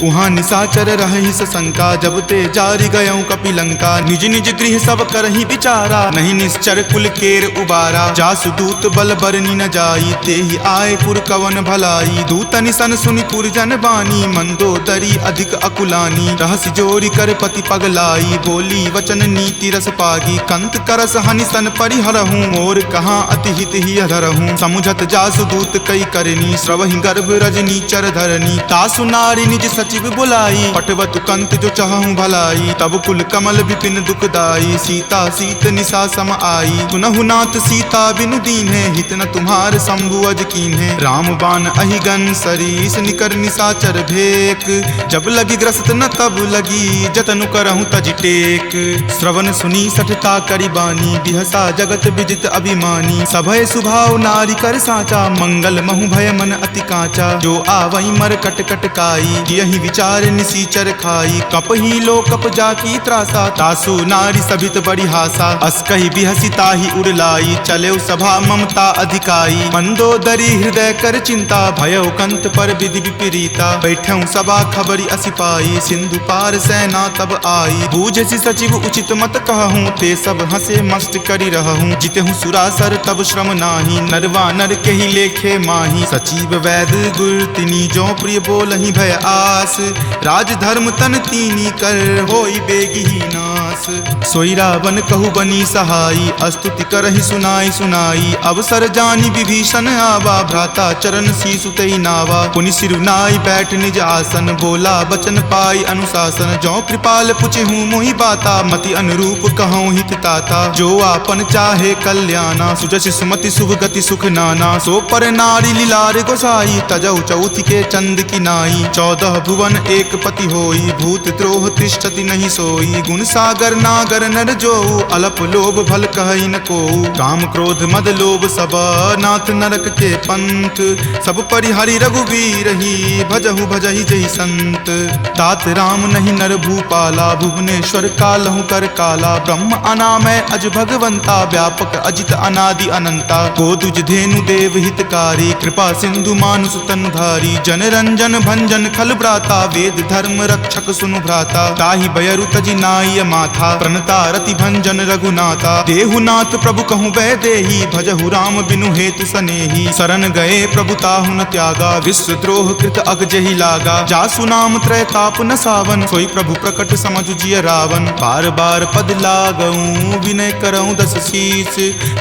उहाँ निशाचर रहि सशंका जब ते जारि गयऊँ कपि लंका निज निज गृह सब करहि विचारा नहीं निश्चर कुल केर उबारा जासु दूत बल बरनी न जाई तेहि आए पुर कवन भलाई दूत निसन सुनि पुर जन बानी मंदोदरी अधिक अकुलानी रहसि जोरी कर पति पगलाई बोली वचन नीति रस पागी कंत करस हनि सन परिहरहूँ मोर कहाँ अति हित ही अधरहूँ समुझत जासु दूत कई करनी श्रवहि गर्भ रजनी चर धरनी तासु नारी निज सचिव बुलाई पटवतु कंत जो चाहूँ भलाई तब कुल कमल विपिन दुखदाई सीता सीत निशा सम आई सुनहु नाथ सीता बिनु दीन्हे हित न तुम्हार शंभु अज कीन्हे राम बाण अहिगन सरीस निकर निशाचर भेक जब लगी ग्रस्त न तब लगी जतनु करहूँ तज टेक श्रवण सुनी सठता करी बानी बिहसा जगत विजित अभिमानी सभय सुभाव नारी कर साचा मंगल महु भय मन अति काचा जो आवई मर कट कट काई यही विचार निसीचर खाई कप ही लो कप जाकी त्रासा तासु नारी सभित बड़ी हासा अस कही बिहसी ताही उड़लाई चले सभा ममता अधिकाई मंदोदरी हृदय कर चिंता भयो कंत पर विधि विपरीता बैठऊ सभा खबरी असिपाई सिंधु पार सेना तब आई बूझसी सचिव उचित मत कहूँ ते सब हंसे मस्त करी रहूँ जितेहूँ सुरासर तब श्रम नाही नरवा नर के ही लेखे माही सचिव वैद गुर तिनी जो प्रिय बोलहि भय आस राज धर्म तन तीनी कर होई बेगी ही नास सोई रावण कहु बनी सहाई अस्तुति करहि सुनाई सुनाई अवसर जानी विभीषण आवा भ्राता चरण शीसु तई नावा पुनि सिरुनाई बैठ निज आसन बोला बचन पाई अनुशासन जो कृपाल पुछहूँ मोहि बाता मति अनुरूप कहूँ हित ताता जो आपन चाहे कल्याणा सुजस सुमति शुभ गति सुख नाना सो पर नारी लीलार गोसाई तजौ चौथ के चंद की नाई 14 भुवन एक पति होई भूत द्रोह तिष्ठति नहीं सोई गुण सागर नागर नर जो अलप लोभ भल कहई न को काम क्रोध मद लोभ सब नाथ नरक के पंथ सब परिहरि रघुवीर ही भजहु भजहि जहि संत तात राम नहीं नर भूपाला भुवनेश्वर कालहु कर काला ब्रह्म अनामय अज भगवंता व्यापक अजित अनादि अनंता गोदुज धेनु देव हितकारी कृपा सिंधु मानुष तनुधारी जन रंजन भंजन खल भ्राता वेद धर्म रक्षक सुनु भ्राता ताहि बयरु तजि नाय माथा प्रणता रति भंजन रघुनाथा देहुनाथ प्रभु कहूँ वै देही भजहु राम बिनु हेतु सनेही शरण गए प्रभु ताहु न त्यागा विश्व द्रोह कृत अग जहि लागा जासु नाम त्रय ताप न सावन सोई प्रभु प्रकट समझु जिय रावण बार बार पद लागऊं विनय करऊं दस शीस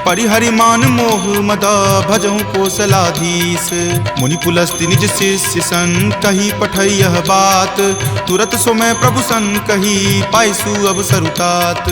परिहरि मान मोह मद भजहु कोसलाधीश मुनि पुलस्ति निज शिष्य सन कही पठई यह बात तुरत सोमय प्रभु सन कही पाइसु अवसर उतात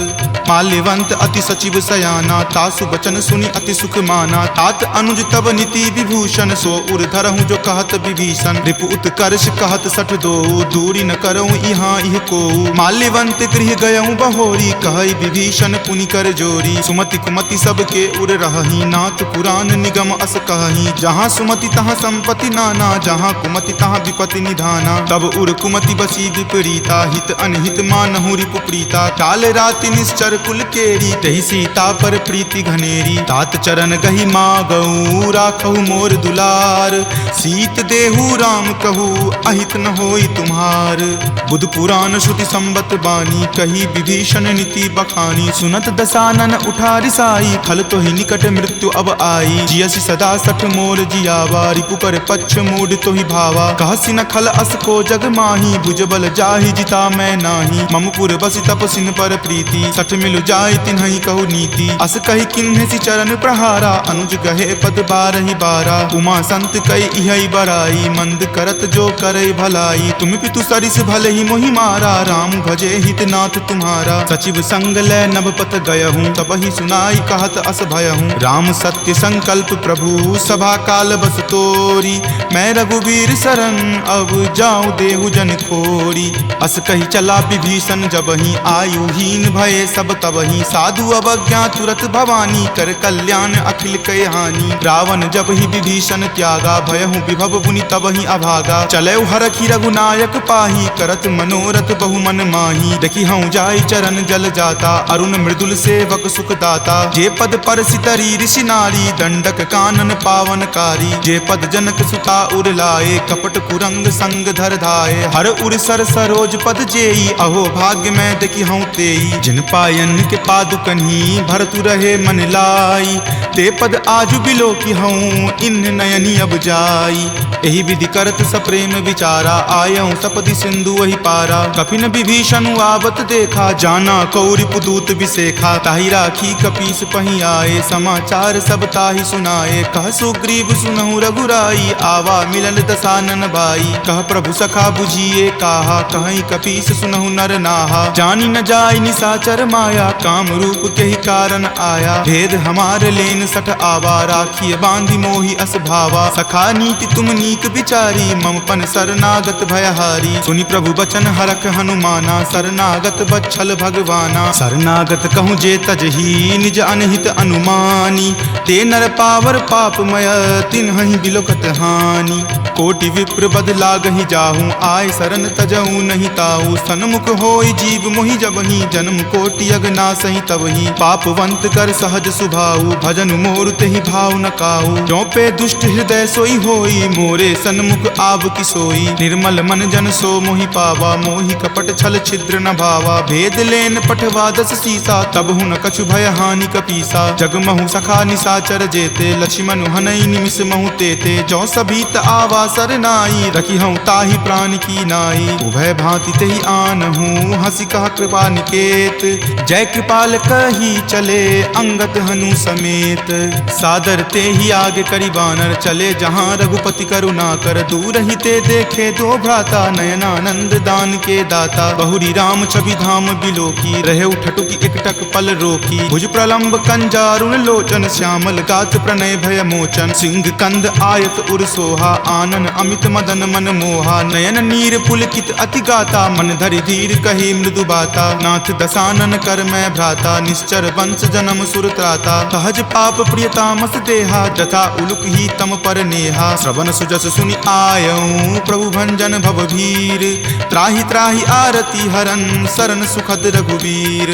माल्यवंत अति सचिव सयाना तासु बचन सुनि अति सुख माना तात अनुज तब नीति विभूषण सो उर धरहूँ जो कहत विभीषण रिपु उत्कर्ष कहत सठ दो दूरी न करऊँ यहाँ इह को माल्यवंत गृह गयऊँ बहोरी कहई विभीषण पुनि कर जोरी सुमति कुमति सबके उर रहही नाथ पुराण निगम अस कहही जहाँ सुमति तहाँ संपत्ति नाना जहाँ कुमति तहाँ विपति निधाना तब उर कुमति बसी विपरीता हित अनहित मानहु रिपु प्रीता काल राति निश्चर कुल केरी तहि सीता पर प्रीति घनेरी तात चरण गही मागऊ राखहु मोर दुलार सीत देहु राम कहू अहित न होई तुम्हार बुध पुराण श्रुति संबत बानी कही विभीषण नीति बखानी सुनत दसानन उठा रिसाई खल तो ही निकट मृत्यु अब आई जियसि सदा सठ मोर जियावा रिपु पर पक्ष मूड तो ही भावा कहसि न खल अस को जग माही भुजबल जाहि जिता मैं नाही ममपुर बसि तपसिन पर प्रीति सठ मिलु जाय तिन्हि कहु नीति अस कही किन्हि चरण प्रहारा अनुज गहे पद बारहि बारा उमा संत कई इहै बराई मंद करत जो करे भलाई तुम पितु सरिस भले ही मोहि मारा राम भजे हित नाथ नाथ तुम्हारा। सचिव संग लय नभपत गयहूँ, तब ही सुनाई कहत अस भयहूँ। राम सत्य संकल्प प्रभु सभा काल बस तोरी, मैं रघुवीर शरण अब जाऊँ देहु जन खोरी। अस कही चला विभीषण जबहि, आयुहीन भये सब तबहि। साधु अवज्ञा तुरत भवानी, कर कल्याण अखिल कय हानि। रावण जब ही विभीषण त्यागा, भयहु विभव बुनि तबहि अभागा। चलऊ हरखि रघुनायक पाही, करत मनोरथ बहु मन माही। देखी हूँ जाय चरण जल जाता, अरुण मृदुल सेवक सुख दाता। जे पद पर सितरी ऋषि नारी, दंडक कानन पावनकारी। जे पद जनक सुता उर लाए, कपट कुरंग संग धर धाये। हर उर सर सरोज पद जेई, अहो भाग्य में देखी हूँ तेई। जिन पायन के पादुकन्ही, भरतु रहे मन लाई। ते पद आजु बिलो की हूँ, इन नयनी अब जाई। एहि विधि करत सप्रेम विचारा, आयऊँ सपदि सिंधु वही पारा। कपिन विभीषण आवत देखा, जाना कौरि पुदूत विसेखा। ताहि राखी कपीस पही आए, समाचार सब ताहि सुनाए। कह सुग्रीव सुनहु रघुराई, आवा मिलन दसानन भाई। कह प्रभु सखा बुझिए काहा, कहीं कपीस सुनहु नर नाहा। जानी न जाय निसाचर माया, काम रूप के ही कारण आया। भेद हमार लेन सठ आवा, राखिए बांधि मोहि अस भावा। सखा नीति तुम नीक विचारी, ममपन शरणागत भयहारी। सुनि प्रभु बचन हरख हनुमाना, शरणागत बच्छल भगवाना। शरणागत कहूँ जे तजही, निज अनहित अनुमानी। ते नर पावर पापमय, तिन्हहि बिलोकत हानि। कोटि विप्र बद लागहि जाहूँ, आय शरण तजहूँ नहीं ताहू। सन्मुख होय जीव मोहि जबहि, जन्म कोटि अगनासहि तबहि। पापवंत कर सहज सुभाऊ, भजन मोर तेहि भाव न काऊ। जो पे दुष्ट हृदय सोई होई, मोरे सन्मुख आव की सोई। निर्मल मन जन सो मोहि पावा, मोहि कपट छल छिद्र न भावा। भेद लेन पठवा दस सीसा, तब हूँ न कछु भय हानि कपीसा। जगमहु सखा निसाचर जेते, लक्ष्मण हनई निमिष महु तेते। जो सभीत आवा सरनाई, रखी हूँ ताहि प्राण की नाई। उभय भांति तेहि आनहूँ, हंसी कहा कृपा निकेत। जय कृपाल कही चले, अंगत हनु समेत। सादर ते ही आगे करी बानर, चले जहाँ रघुपति करुणा कर। दूर ही ते देखे दो भ्राता, नयनानंद दान के दाता। बहुरी राम छवि धाम बिलोकी, रहे उठटुकी एकटक पल रोकी। भुज प्रलंब कंजारुण लोचन, श्यामल गात प्रणय भय मोचन। सिंह कंद आयत उर सोहा, आनन अमित मदन मन मोहा। नयन नीर पुलकित अति गाता, मन धरि धीर कही मृदु बाता। नाथ दसानन कर मैं भ्राता, निश्चर वंश जन्म सुर त्राता। सहज पाप प्रिय तामस देहा, जथा उलुक ही तम पर नेहा। श्रवण सुजस सुनि आयऊँ, प्रभु भंजन भव भीर। त्राहि त्राहि आरती हरन, शरण सुखद रघुवीर।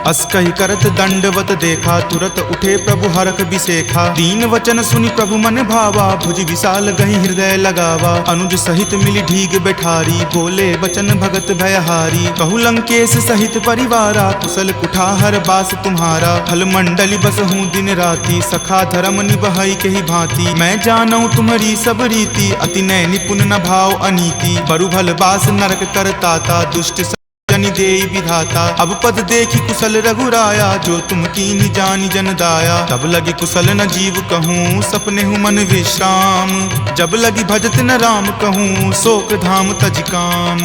अस कहि करत दंडवत देखा, तुरत उठे प्रभु हरख बिसेखा। दीन वचन सुनि प्रभु मन भावा, भुज विशाल गहि हृदय लगावा। अनुज सहित मिली ढीग बैठारी, बोले वचन भगत भयहारी। कहु लंकेश सहित परिवारा, कुशल कुठार बास तुम्हारा। फल मंडली बस हूँ दिन राति, सखा धर्म निबहई के ही भांति। मैं जानऊँ तुम्हारी सब रीति, अति नय निपुण न भाव अनीति। बरु भल बास नरक करताता, दुष्ट जनि देई विधाता। अब पद देखी कुशल रघुराया, जो तुम कीन्ही जानि जन दाया। तब लगी कुशल न जीव कहूँ, सपने हूँ मन विश्राम। जब लगी भजत न राम कहूँ, शोक धाम तज काम।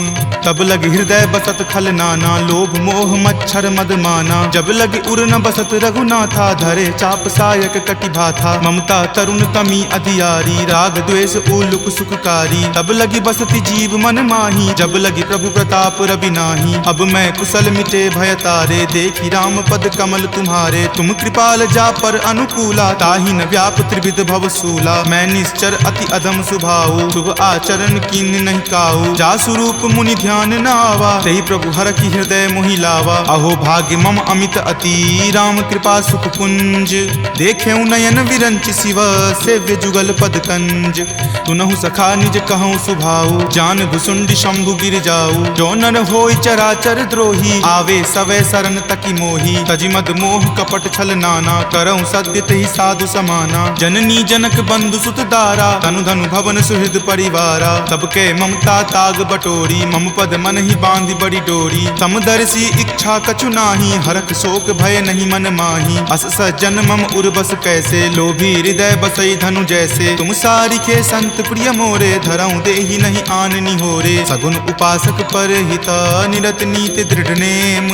तब लगी हृदय बसत खल नाना, लोभ मोह मच्छर मद माना। जब लगी उर न बसत रघुनाथा, धरे चाप सायक कटि भाथा। ममता तरुण तमी अधियारी, राग द्वेष उलुक सुखकारी। तब लगी बसती जीव मन माही, जब लगी प्रभु प्रताप रवि नाही। अब मैं कुशल मिटे भय तारे, देखी राम पद कमल तुम्हारे। तुम कृपाल जा पर अनुकूला, ताहि न व्याप त्रिविध भव सूला। मैं निश्चर अति अधम सुभाऊ, शुभ आचरण कीन नहीं काऊ। जा स्वरूप मुनि ध्यान न आवा, तेहि प्रभु हर की हृदय मोहि लावा। अहो भाग्य मम अमित अति, राम कृपा सुख पुंज। देखे नयन विरंच शिव, सेव्य जुगल पद कंज। तुनहु सखा निज कहूँ सुभाऊ, जान भुसुंडी शंभु गिर जाऊ। जो नर होय चराचर द्रोही, आवे सवै शरण तकी मोही। तजि मद मोह कपट छल नाना, करऊँ सद्य तेहि साधु समाना। जननी जनक बंधु सुत दारा, तनु धनु भवन सुहृद परिवारा। सबके ममता ताग बटोरी, मम पद मन ही बांधि बड़ी डोरी। समदर्शी इच्छा कछु नाही, हरख शोक भय नहीं मन माही। अस सज्जन मम उर्वस कैसे, लोभी हृदय बसई धनु जैसे। तुम सारिखे संत प्रिय मोरे, धरऊँ देहि नहीं आन निहोरे। सगुन उपासक पर हित, निरत चलत नीति दृढ़ नेम।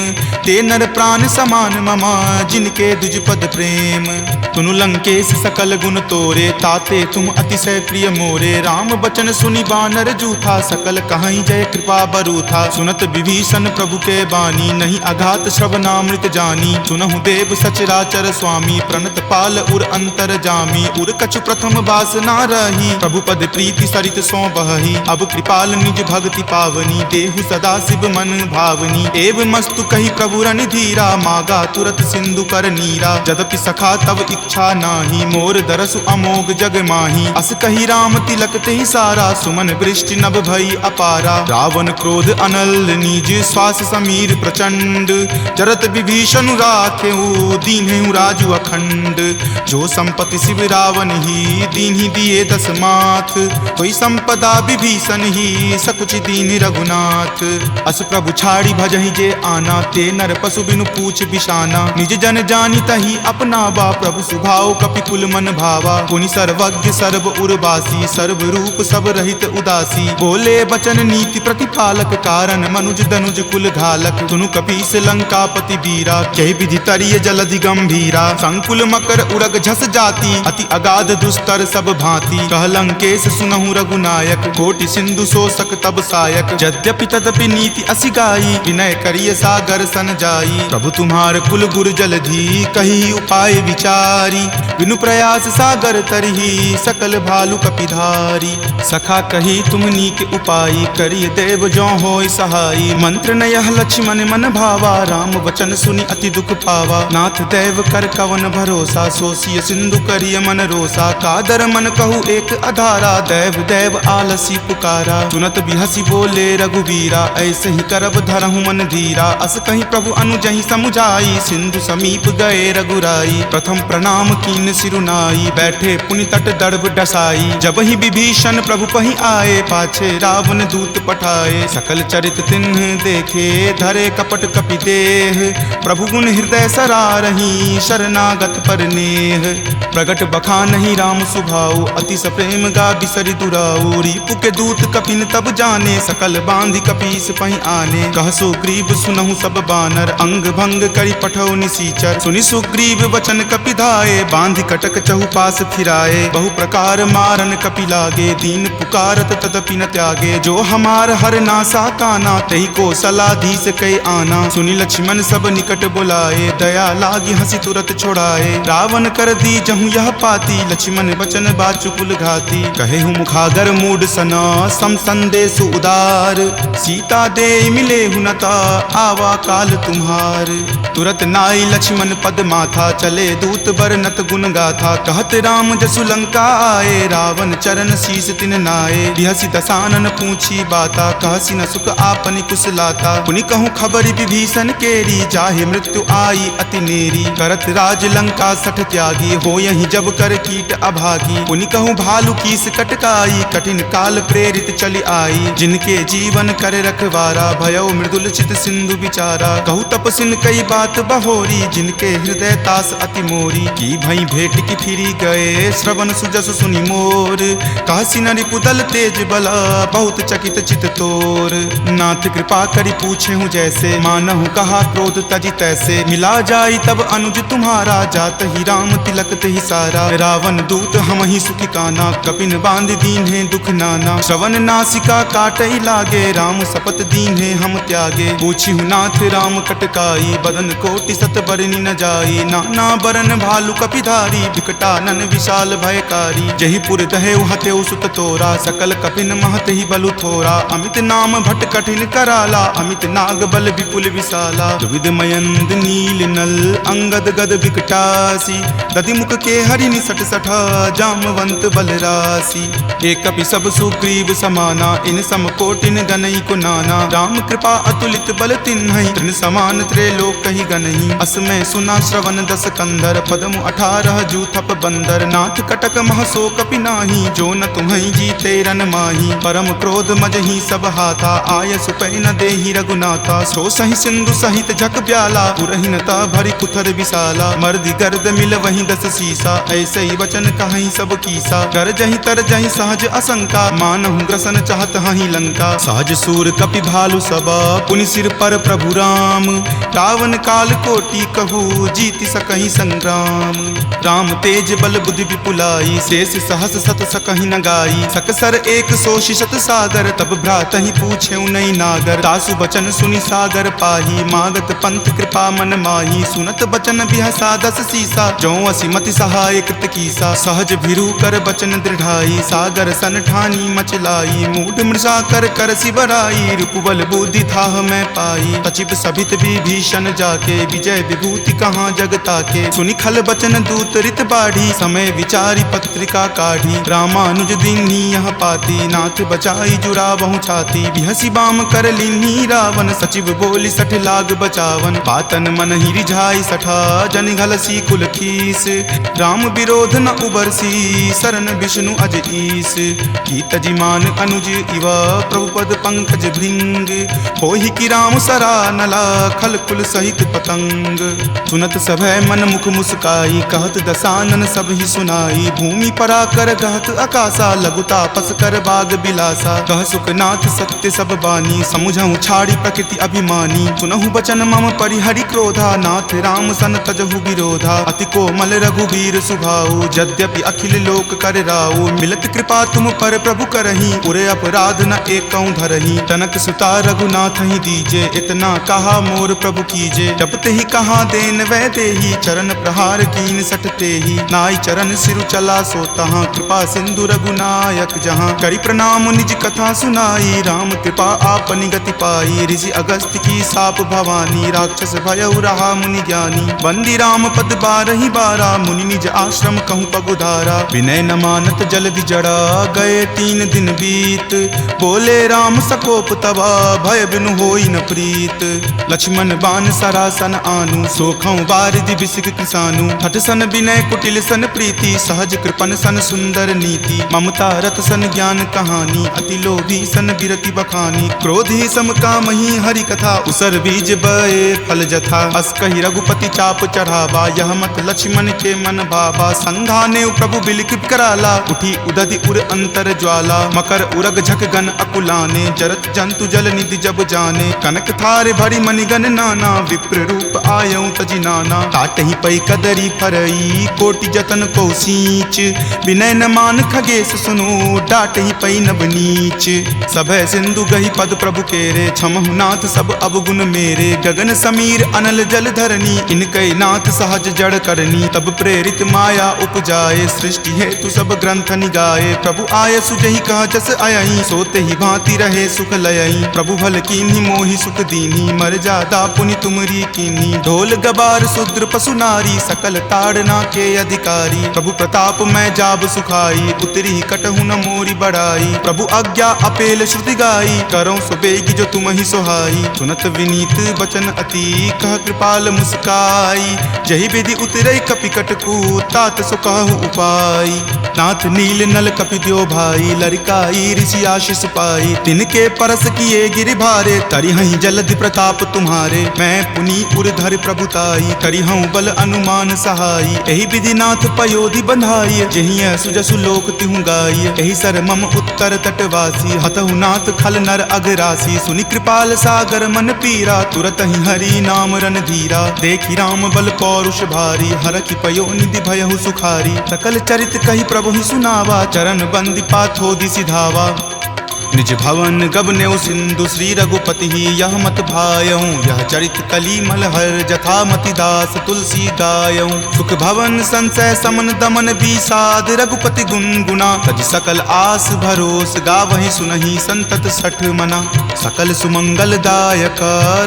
ते नर प्राण समान ममा जिनके दुज पद प्रेम। तुनु लंकेश सकल गुण तोरे ताते तुम अतिशय प्रिय मोरे। राम बचन सुनि बानर जूथा सकल कहाई जय कृपा बरू था। सुनत विभीषण प्रभु के बानी नहीं अघात श्रवणामृत जानी। सुनहु देव सचराचर स्वामी प्रणत पाल उर अंतर जामी। उर कछु प्रथम बास ना रही प्रभु पद प्रीति सरित सो बही। अब कृपाल निज भक्ति पावनी देहु सदा शिव मन भावनी। एव मस्तु कही प्रभु रन धीरा मागा तुरत सिंधु कर नीरा। जदपि सखा तब इच्छा नाही मोर दरसु अमोघ जग माही। अस कही राम तिलक ते सारा सुमन वृष्टि नभ भई अपारा। रावण क्रोध अनल निज श्वास समीर प्रचंड। जरत विभीषण राखेऊ दीन्हु राजु अखंड। जो संपत्ति शिव रावण ही दीन्हि दिए दस माथ। कोई संपदा विभीषण ही सकुच दीन रघुनाथ। अस प्रभु छाड़ी भजहि जे आना ते नर पशु बिनु पूछ बिशाना। निज जन जानी तही अपना बा प्रभु सुभाव कपिकुल मन भावा। पुनि सर्वज्ञ सर्व उर्वासी सर्व रूप सब रहित उदासी। बोले बचन नीति प्रतिपालक कारण मनुज दनुज कुल घालक। सुनु कपीस लंकापति बीरा कह विधि तरिय जलधि गंभीरा। संकुल मकर उरग झस जाति अति अगाध दुस्तर सब भांति। कह लंकेश सुनहु रघुनायक कोटि सिंधु शोषक तब सायक। यद्यपि तदपि नीति असि गाई विनय करिय सागर सन जाई। प्रभु तुम्हार कुल गुर जलधि कही उपाय विचारी। बिनु प्रयास सागर तरही सकल भालु कपिधारी। सखा कही तुम नीक उपाय करिय देव जो होय सहाई। मंत्र न यह लक्ष्मण मन भावा राम वचन सुनि अति दुख पावा। नाथ देव कर कवन भरोसा सोसिय सिंधु करिय मन रोसा। कादर मन कहु एक अधारा देव देव आलसी पुकारा। सुनत बिहसी बोले रघुवीरा ऐसे ही करब धरहु मन धीरा। अस कहीं प्रभु अनुजहि समुझाई सिंधु समीप गए रघुराई। प्रथम प्रणाम कीन सिरुनाई बैठे पुनि तट दर्भ डसाई। जब ही विभीषण प्रभु पहि आए पाछे रावण दूत पठाए। सकल चरित तिन्ह देखे धरे कपट कपि देह। प्रभु गुण हृदय सरारही शरणागत पर नेह। प्रगट बखानहि राम सुभाऊ अति सप्रेम गा बिसरि दुराऊ। रिपु के दूत कपिन तब जाने सकल बांधि कपीस पहि आने। कह सुग्रीव सुनहु सब बानर अंग भंग करि पठौ निसीचर। सुनि सुग्रीव वचन कपि धाये बांधि कटक चहुपास फिराए। बहु प्रकार मारन कपि लागे दीन पुकारत तदपि न त्यागे। जो हमार हर नासा काना तही को सलाधीस कई आना। सुनि लक्ष्मण सब निकट बुलाए दया लागी हंसी तुरत छोड़ाए। रावण कर दी जहु यह पाती लक्ष्मण बचन बाचु कुल घाती। कहे हूँ मुखागर मूड सना सम संदेश उदार। सीता दे मिले हुनता आवा काल तुम्हार। तुरत नाई लक्ष्मण पद माथा चले दूत बरनत गुण गाथा। कहत राम जसु लंका आए रावण चरण शीस तिन नाये। बिहसी दसानन पूछी बाता कहसी न सुख आपनि कुशलाता। पुनि कहूँ खबरि विभीषण केरी जाहे मृत्यु आई अति नेरी। करत राज लंका सठ त्यागी हो यही जब कर कीट अभागी। पुनि कहूँ भालू कीस कटकाई कठिन काल प्रेरित चली आई। जिनके जीवन कर रखवारा भयो मृदुल चित सिंधु विचारा। कहु तपसिन कई बात बहोरी जिनके हृदय तास अति मोरी। की भई भेंट की फिरी गए श्रवण सुजस सुनि मोर। कहसी न रिपुदल तेज बला बहुत चकित चित तोर। नाथ कृपा करि पूछे हूँ जैसे मानहु कहा क्रोध तजी तैसे। मिला जाई तब अनुज तुम्हारा जात ही राम तिलक ते ही सारा। रावण दूत हम ही सुखी काना कपिन बांध दीन है दुख नाना। श्रवण नासिका काटई लागे राम सपत दीन है हम त्यागे। पूछी हूँ नाथ राम कटकाई बदन कोटि सत बरनी न जाई। नाना बरन भालू कपिधारी विकटानन विशाल भयकारी। जही पुर दहेउ हतेउ सुत तोरा सकल कपिन महत ही बलु थोरा। अमित नाम भट कठिन कराला अमित नाग बल विपुल विशाला। विविध मयंद नील नल अंगद गद विकटासी। दधि मुख के हरि निसट सठा जामवंत बलरासी। एक कपि सब सुग्रीव समाना इन सम कोटिन गनई को नाना। राम कृपा अतुलित बल तिन्हई तृण समान त्रैलोक कही गनई। असमय सुना श्रवण दस कंदर पदमु 18 जूथप बंदर। नाथ कटक महसो कपि नाही जो न तुम्हें जीते रन माही। परम क्रोध मजही सब हाथा आय सुपै न देहि रघुनाथा। सो सही सिंधु सहित झक ब्याला पुरहिनता भरी कुथर विशाला। मर्दि गर्द मिल वही दस सीसा ऐसे ही वचन कहीं सब कीसा। कर जही तर जही सहज असंका मानहु ग्रसन चाहत हही लंका। सहज सूर कपि भालु सबा पुनि सिर पर प्रभु राम। रावण काल कोटि कहू जीति सकहि संग्राम। राम तेज बल बुद्धि विपुलाई शेष सहस सत सकहि न गाई। सकसर एक सोषि शत सागर तब भ्रातहि पूछे नहीं नागर। तासु बचन सुनि सागर पाही मागत पंथ कृपा मन माही। सुनत बचन बिहसा दस सीसा जो असिमति सहाय कृत कीसा। सहज भिरु कर बचन दृढ़ाई सागर सन ठानी मचलाई। मूढ़ मृषा कर कर सिबराई रूपबल बुद्धि थाह मैं पाई। तचिप सभित विभीषण जाके विजय विभूति कहाँ जगता के। सुनि खल बचन दूत रित बाढ़ी समय विचारी पत्रिका काढ़ी। रामानुज दीन्ही यह पाती नाथ बचाई जुरावहु छाती। बिहसी बाम कर लीन्ही रावण सचिव बोली सठ लाग बचावन। बातन मन ही रिझाई सठा जन घलसी कुल खीस। राम विरोध न उबरसी शरण विष्णु अज ईस। की तजिमान अनुज इव प्रभु पद पंकज भृंग। होहि की राम सरा नला खल कुल सहित पतंग। सुनत सभय मन मुख मुस्काई कहत दसानन सब ही सुनाई। भूमि परा कर कहत आकाशा लघु तापस कर बाग बिलासा। कह सुखनाथ सत्य सब बानी समुझहु छाड़ी प्रकृति अभिमानी। सुनहु बचन मम परिहरि क्रोधा नाथ राम सन तजहु विरोधा। अति कोमल रघुवीर सुभाऊ यद्यपि अखिल लोक कर राऊ। मिलत कृपा तुम पर प्रभु करही उरे अपराध न एकौ धरही। तनक सुता रघुनाथ ही दीजे इतना कहा मोर प्रभु कीजे। जब ते ही कहा देन वै देही चरण प्रहार कीन सटते ही। नाई चरण सिरु चला सो तहाँ कृपा सिंधु रघुनायक जहाँ। करी प्रणाम निज कथा सुनाई राम कृपा आपनि गति पाई। ऋषि अगस्त्य की साप भवानी राक्षस भयउ रहा मुनि ज्ञानी। बंदी राम पद बारहि बारा मुनि निज आश्रम कहूँ पगुधारा। विनय न मानत जल्दि जड़ा गए 3 दिन बीत। बोले राम सकोप तबा भय बिनु होई न प्रीत। लक्ष्मण बान सरासन आनु सोखौ बारिधि बिसिक किसानु। हठ सन विनय कुटिल सन प्रीति सहज कृपन सन सुंदर नीति। ममता रत सन ज्ञान कहानी अति लोभी सन बिरति बखानी। क्रोधी सम कामहि हरि कथा उसर बीज बए फल जथा। अस कहि रघुपति चाप चढ़ावा यह मत लक्ष्मण के मन भावा। संघाने प्रभु बिलिक कराला उठी उदधि उर अंतर ज्वाला। मकर उरग झक गन अकुलाने जरत जंतु जल निधि जब जाने। कनक थारे भरी मणिगन नाना विप्र रूप आयऊ तजि नाना। काटहि पै कदरी फरई कोटि जतन को सींच। विनय न मान खगेश सुनो डाटहि पै नब नीच। सभय सिंधु गहि पद प्रभु केरे क्षमहु नाथ सब अवगुण मेरे। गगन समीर अनल जल धरनी इनकै नाथ सहज जड़ करनी। तब प्रेरित माया उपजाए सृष्टि हेतु सब ग्रंथ निगाए। प्रभु आय सुजहि कह जस अयहि सोते ही भांति रहे सुख लयहि। प्रभु भल कीन्ही मोहि सुख दीन्ही मर जादा पुनि तुमरी कीन्ही। ढोल गबार शूद्र पशु नारी सकल ताड़ना के अधिकारी। प्रभु प्रताप मैं जाब सुखाई उतरी कटहु न मोरी बड़ाई। प्रभु आज्ञा अपेल श्रुति गाई करो सुबेगी जो तुम ही सोहाई। सुनत विनीत बचन अति कह कृपाल मुस्काई। जहि विधि उतरई कपि कटकू तात सो कहु उपाय। नाथ नील नल कपि द्यो भाई लरिकाई ऋषि आशीष पाई। तिनके परस किए गिरि भारे तरिहहि जलधि प्रताप तुम्हारे। मैं पुनि उर्धर प्रभुताई करिहऊँ बल अनुमान सहाई। एहि विधि नाथ पयोधि बंधाई जहिं सुजसु लोक तिहु गाई। एहि सर मम उत्तर तटवासी हतहु नाथ खल नर अघरासी। सुनि कृपाल सागर मन पीरा तुरत ही हरि नाम रन धीरा। देखि राम बल पौरुष भारी हरखि पयो निधि भयहु सुखारी। सकल चरित कहि प्रभु ही सुनावा चरण बंदी पाथोधि सिधावा। निज भवन गबनेउ सिंधु श्री रघुपति ही यह मत भायऊँ। यह चरित कली मलहर जथा मति दास तुलसी गायऊँ। सुख भवन संशय समन दमन विषाद रघुपति गुनगुना। तज सकल आस भरोस गावहि सुनहि संतत सठ मना। सकल सुमंगल दायक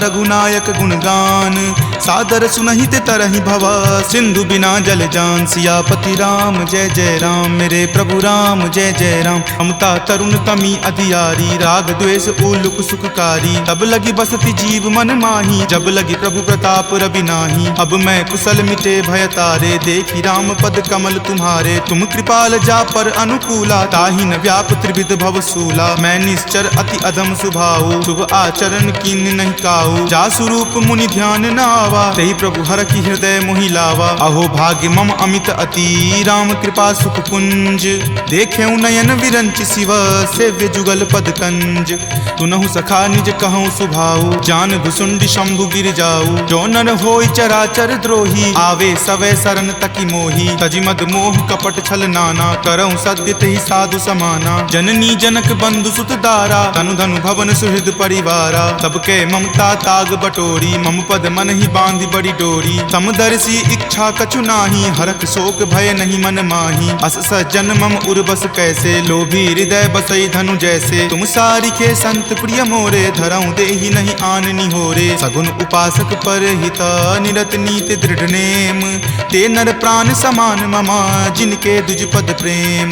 रघुनायक गुणगान सादर सुनहि ते तरहि भवा। सिंधु बिना जल जान सियापति राम जय जय राम। मेरे प्रभु राम जय जय राम। ममता तरुण तमी अधियारी राग द्वेष उलुक सुखकारी। तब लगी बसती जीव मन माही जब लगी प्रभु प्रताप रवि नाही। अब मैं कुशल मिटे भय तारे देखी राम पद कमल तुम्हारे। तुम कृपाल जा पर अनुकूला ताहि न व्याप त्रिविध भव सूला। मैं निश्चर अति अधम स्वभाव शुभ आचरण कीन नहीं काऊ। जा स्वरूप मुनि ध्यान न आवा आवा, तेहि प्रभु हर की हृदय मोहि लावा। अहो भाग्य मम अमित अति, राम कृपा सुख पुंज। देखेउ नयन विरंच शिव, सेव्य जुगल पद कंज। तुनहु सखा निज कहूँ सुभाऊ, जान भुसुंड शंभु गिर जाऊ। जो नर होई चराचर द्रोही, आवे सवै शरण तकी मोही। तजि मद मोह कपट छल नाना, करऊँ सत्य तेहि साधु समाना। जननी जनक बंधु सुत दारा, तनु धनु भवन सुहृद परिवारा। सबके ममता ताग बटोरी, मम पद मन ही बांधि बड़ी डोरी। समदर्शी इच्छा कछु नाही, हरख शोक भय नहीं मन माही। अस सज्जन मम उर्बस कैसे, लोभी हृदय बसई धनु जैसे। तुम सारिखे संत प्रिय मोरे, धरऊँ देहि नहीं आननी होरे। सगुन उपासक पर हिता, निरत नीति दृढ़ नेम। ते नर प्राण समान ममा, जिनके दुज पद प्रेम।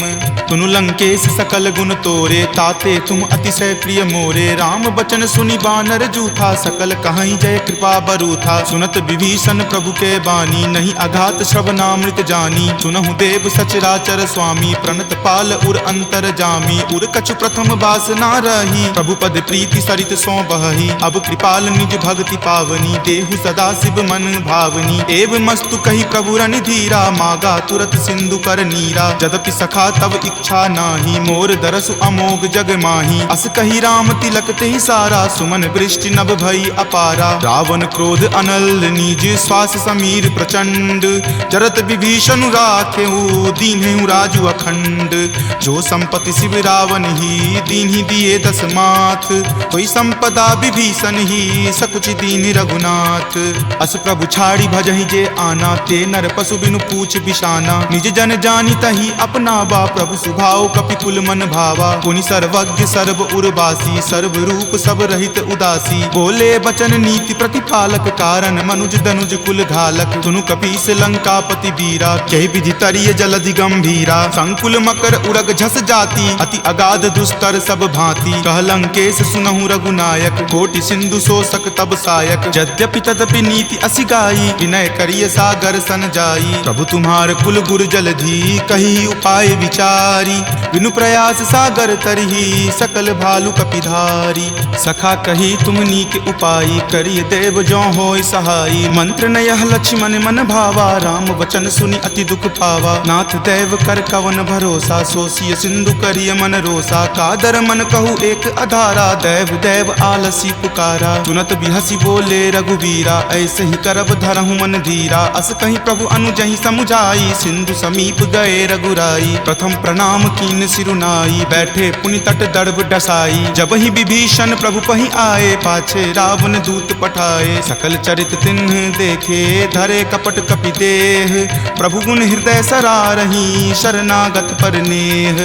तुनु लंकेश सकल गुण तोरे, ताते तुम अतिशय प्रिय मोरे। राम बचन सुनि बानर जूथा, सकल कहाई जय कृपा बरूथा। सुनत विभीषण प्रभु के बानी, नहीं अघात श्रवणामृत जानी। सुनहु देव सचराचर स्वामी, प्रणत पाल उर अंतर जामी। उर कछु प्रथम बास ना रही, प्रभु पद प्रीति सरित सो बही। अब कृपाल निज भक्ति पावनी, देहु सदा शिव मन भावनी। एव मस्तु कही प्रभु रण धीरा, मागा तुरत सिंधु कर नीरा। यद्यपि सखा तब इच्छा नाही, मोर दरसु अमोघ जग माही। अस कही राम तिलक तेहि सारा, सुमन वृष्टि नभ भई अपारा। रावण क्रोध अनल निज, श्वास समीर प्रचंड। जरत विभीषण राखेउ, दीन्हेउ राजु अखंड। जो संपत्ति शिव रावण ही, दीन्हि दिए दस माथ। कोई संपदा विभीषण ही, सकुच दीन्हि रघुनाथ। अस प्रभु छाड़ी भजहि जे आना, ते नर पशु बिनु पूछ बिशाना। निज जन जानि तहि अपनावा, प्रभु सुभाव कपिकुल मन भावा। पुनि सर्वज्ञ सर्व उर्वासी, सर्व रूप सब रहित उदासी। बोले बचन नीति प्रतिपालक, कारण मनुज दनुज कुल घालक। सुनु कपीस लंकापति वीरा, कहि विधि तरिय जलधि गंभीरा। संकुल मकर उरग झस जाति, अति अगाध दुस्तर सब भांति। कह लंकेश सुनहु रघुनायक, कोटि सिंधु शोषक तब सायक। यद्यपि तदपि नीति असि गाई, विनय करिय सागर सन जाई। प्रभु तुम्हार कुल गुर जलधि, कही उपाय विचारी। बिनु प्रयास सागर तरही, सकल भालु कपिधारी। सखा कही तुम नीक उपाई, करिय देव जो होय सहाई। मंत्र न यह लक्ष्मण मन भावा, राम वचन सुनि अति दुख पावा। नाथ देव कर कवन भरोसा, सोसिय सिंधु करिय मन रोसा। कादर मन कहु एक अधारा, देव देव आलसी पुकारा। सुनत बिहसी बोले रघुवीरा, ऐसे ही करब धरहु मन धीरा। अस कहीं प्रभु अनुजहि समुझाई, सिंधु समीप गए रघुराई। प्रथम प्रणाम कीन सिरुनाई, बैठे पुनि तट दर्भ डसाई। जब ही विभीषण प्रभु पहि आए, पाछे रावण दूत पठाए। सकल चरित तिन्ह देखे, धरे कपट कपि देह। प्रभु गुण हृदय सरारही, शरणागत पर नेह।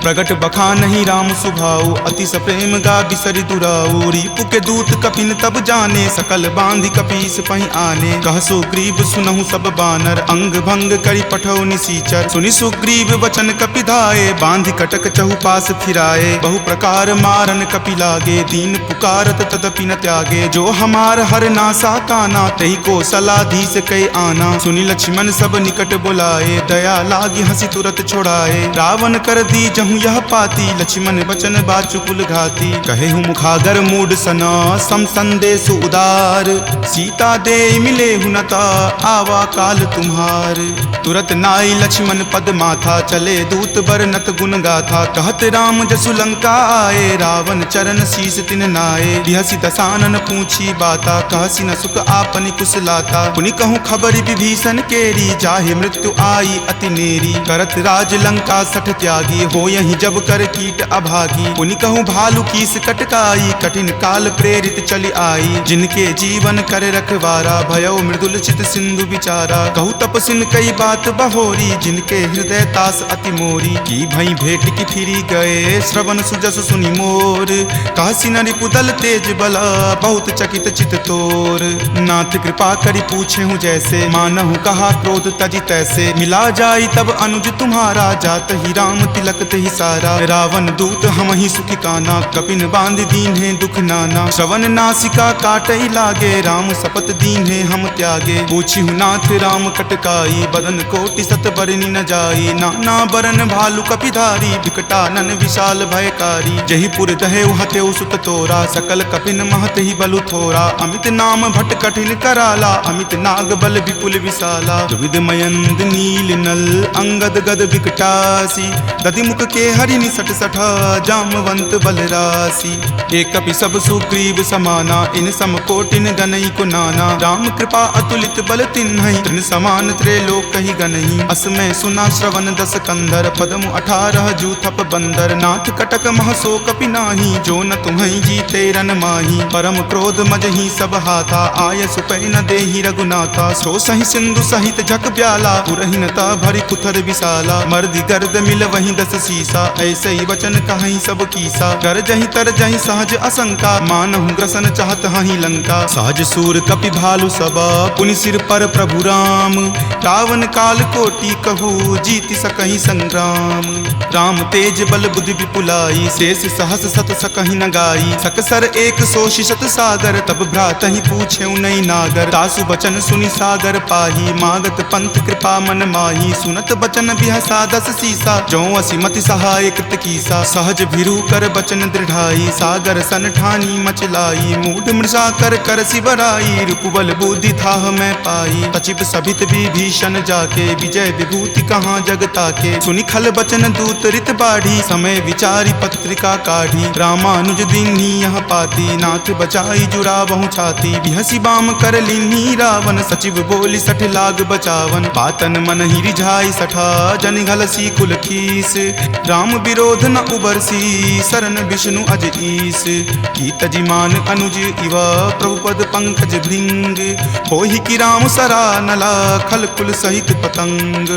प्रगट बखानहि राम सुभाऊ, अति सप्रेम गा बिसरि दुराऊ। रिपु के दूत कपिन तब जाने, सकल बांधि कपीस पहि आने। कह सुग्रीव सुनहु सब बानर, अंग भंग करि पठौ निसीचर। सुनि सुग्रीव वचन कपि धाये, बांधि कटक चहुपास फिराए। बहु प्रकार मारन कपि लागे, दीन पुकारत तदपि न त्यागे। जो हमार हर नासा काना, तेहि को सलाधीस कई आना। सुनि लक्ष्मण सब निकट बुलाए, दया लागी हंसी तुरत छोड़ाए। रावण कर दी जहु यह पाती, लक्ष्मण वचन बाचुकुल घाती। कहे हूँ मुखागर मूड सना, सम संदेश उदार। सीता दे मिले हुनता, आवा काल तुम्हार। तुरत नाई लक्ष्मण पद माथा, चले दूत बरनत गुण गाथा। कहत राम जसु लंका आए, रावण चरण शीस तिन नाये। बिहसी दसानन पूछी बाता, कहसी न सुख आपनि कुशलाता। पुनि कहूँ खबर विभीषण केरी, जाहे मृत्यु आई अति नेरी। करत राज लंका सठ त्यागी, हो यही जब कर कीट अभागी। पुनि कहूँ भालु कीस कटकाई, कठिन काल प्रेरित चली आई। जिनके जीवन करे रखवारा, भयो मृदुल चित सिंधु विचारा। कहूँ तपसिन कई बात बहोरी, जिनके हृदय तास अति मोरी। की भई भेंट की फिरी गए, श्रवण सुजस सुनि मोर। कहसी न रिपुदल तेज बला, बहुत चकित चित तोर। नाथ कृपा करि पूछे हूँ जैसे, मानहु कहा क्रोध तजि तैसे मिला जाई तब अनुज तुम्हारा, जात ही राम तिलक ही सारा। रावण दूत हम ही सुखी काना, कपिन बांध दीन है दुख नाना। श्रवण नासिका काटई लागे, राम शपथ दीन है हम त्यागे। पूछी नाथ राम कटकाई, बदन कोटि सत बरनी न जाई। नाना बरन भालू कपिधारी, विकटानन विशाल भयकारी। जही पुर दहे हतेउ सुत तोरा, सकल कपिन महत ही बलु थोरा। अमित नाम भट कठिन कराला, अमित नाग बल विपुल विशाला। दुविध मयंद नील नल, अंगद गद विकटासी। दधि मुख के हरि निसट सठा, जामवंत बलरासी। एक कपि सब सुग्रीव समाना, इन सम कोटिन गनई को नाना। राम कृपा अतुलित बल तिन्हई, तृण समान त्रैलोक ही गनई। असमय सुना श्रवण दस कंधर, पदम 18 जूथप बंदर। नाथ कटक महसो कपि नाही, जो न तुम्हई जीते रन माही। परम क्रोध मजही सब हाथा, आय सुपै न देहि रघुनाथा। सो सही सिंधु सहित झक ब्याला, पुरहिनता भरी कुथर विशाला। मर्दि गर्द मिल वहीं 10 सीसा, ऐसे ही वचन कहीं सब कीसा। कर जही तर जही सहज असंका, मानहु ग्रसन चाहत हहीं लंका। सहज सूर कपि भालु सबा, पुनि सिर पर प्रभु राम। रावण काल कोटि कहू, जीति सकहि संग्राम। राम तेज बल बुद्धि विपुलाई, शेष सहस सत सकहि न गाई। सकसर एक सो शिशत सागर, तब भ्रात ही पूछे नई नागर। तासु बचन सुनि सागर पाही, मागत पंथ कृपा मन माही। सुनत बचन बिहसा 10 सीसा, जो असिमति सहाय कृत कीसा। सहज भिरू कर बचन दृढ़ाई, सागर सन ठानी मचलाई। मूढ़ मृषा कर कर सिबराई, रूपबल बुद्धि थाह मैं पाई। सचिव सभित विभीषण जाके, विजय विभूति कहाँ जग ताके। सुनि खल बचन दूत रित बाढ़ी, समय विचारी पत्रिका काढ़ी। रामानुज दीन्ही यह पाती, नाथ बचाई जुरावहु छाती। बिहसी बाम कर लीन्ही रावण, सचिव बोली सठ लाग बचावन। बातन मन ही रिझाई सठा, जन घलसी कुल खीस। राम विरोध न उबरसी, सरन विष्णु अज ईस। की तजिमान अनुज इवा, प्रभुपद पंकज भृंग। होहि की राम सरा नला, खल कुल सहित पतंग।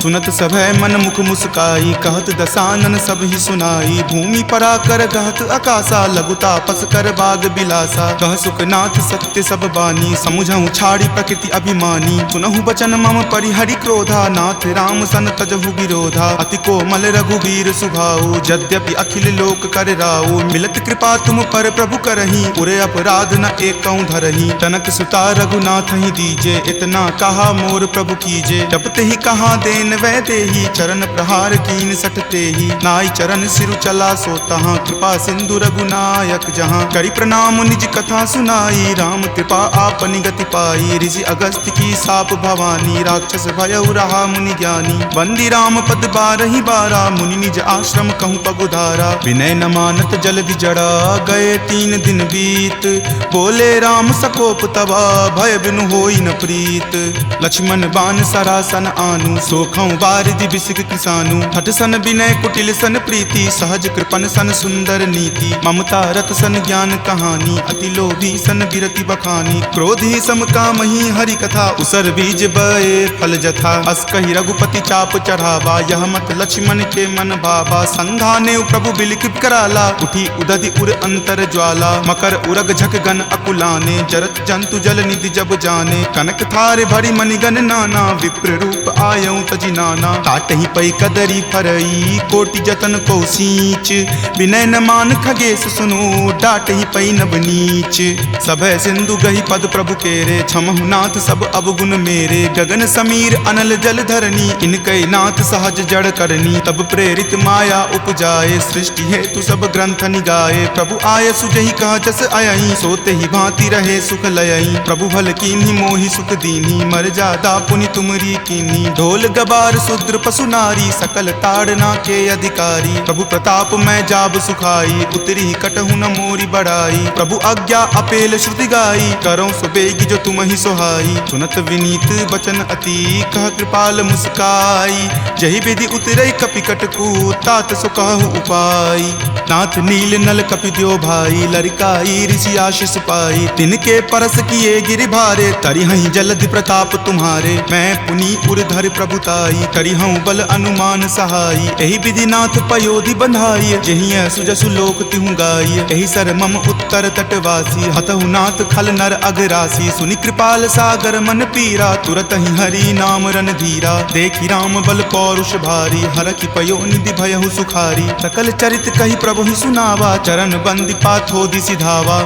सुनत सभय मन मुख मुस्काई, कहत दसानन सब ही सुनाई। भूमि पराकर कहत आकाशा, लघु तापस कर बाग बिलासा। कह सुखनाथ सत्य सब बानी, समुझहु छाड़ी प्रकृति अभिमानी। सुनहु बचन मम परिहरि क्रोधा, नाथ राम सन तजहु विरोधा। अति कोमल रघुबीर सुभाऊ, यद्यपि अखिल लोक कर राऊ। मिलत कृपा तुम पर प्रभु करही, उरे अपराध न एकौ धरही। तनक सुता रघुनाथ ही दीजे, इतना कहा मोर प्रभु कीजे। जपते ही कहा देन वै देही, चरण प्रहार कीन सटते ही। नाई चरण सिरु चला सो तहाँ, कृपा सिंधु रघुनायक जहाँ। करि प्रणाम निज कथा सुनाई, राम कृपा आपनि गति पाई। ऋषि अगस्त्य की साप भवानी, राक्षस भयउ रहा मुनि ज्ञानी। बंदी राम पद 12 बारा, मुनि निज आश्रम कहूँ पगुधारा। विनय न मानत जल्दि जड़ा, गए 3 दिन बीत। बोले राम सकोप तबा, भय बिनु होई न प्रीत। लक्ष्मण बान सरासन आनु, सोखौ बारिधि बिसिक किसानु। हठ सन विनय कुटिल सन प्रीति, सहज कृपन सन सुंदर नीति। ममता रत सन ज्ञान कहानी, अति लोभी सन बिरति बखानी। क्रोधी सम कामहि हरि कथा, उसर बीज बए फल जथा। अस कहि रघुपति चाप चढ़ावा, यह मत लक्ष्मण के मन भावा। संधाने प्रभु बिलिक कराला, उठी उदधि उर अंतर ज्वाला। मकर उरग झक गन अकुलाने, जरत जंतु जल निधि जब जाने। कनक थार भरी मणिगन नाना, विप्र रूप आयौ तजि नाना। काटहि पै कदरी फरई, कोटि जतन को सींच। विनय न मान खगेश सुनो, डाटहि पै नब नीच। सभय सिंधु गहि पद प्रभु केरे, क्षमहु नाथ सब अवगुण मेरे। गगन समीर अनल जल धरनी, इनकै नाथ सहज जड़ करनी। तब प्रेरित माया उपजाए, सृष्टि हेतु सब ग्रंथ निगाए। प्रभु आय सुजहि कह जस अयहि, सोते ही भांति रहे सुख लयहि। प्रभु भल कीन्ही मोहि सुख दीन्ही, मर जादा पुनि तुमरी कीन्ही। ढोल गबार शूद्र पशु नारी, सकल ताड़ना के अधिकारी। प्रभु प्रताप मैं जाब सुखाई, उतरी कटहु न मोरी बढ़ाई। प्रभु आज्ञा अपेल श्रुति गाई, करौ सुबेगी जो तुम ही सोहाई। सुनत विनीत बचन अति, कह कृपाल मुस्काई। जहि विधि उतरै कपि कटकू, तात सो कहु उपाय। नाथ नील नल कपि द्यो भाई, लरिकाई ऋषि आशीष पाई। तिनके परस किए गिरि भारे, तरिहहि जलधि प्रताप तुम्हारे। मैं पुनि उर्धर प्रभुताई, करिहऊँ बल अनुमान सहाई। एहि विधि नाथ पयोधि बंधाई, जहिं सुजसु लोक तिहु गाई। एहि सर मम उत्तर तटवासी, हतहु नाथ खल नर अगरासी। सुनि कृपाल सागर मन पीरा, तुरत ही हरि नाम रणधीरा, देखी राम बल पौरुष भारी, हरखि पयो निधि भयहु सुखारी। सकल चरित कही प्रभु ही सुनावा, चरण बंदी पाथो दिसि धावा।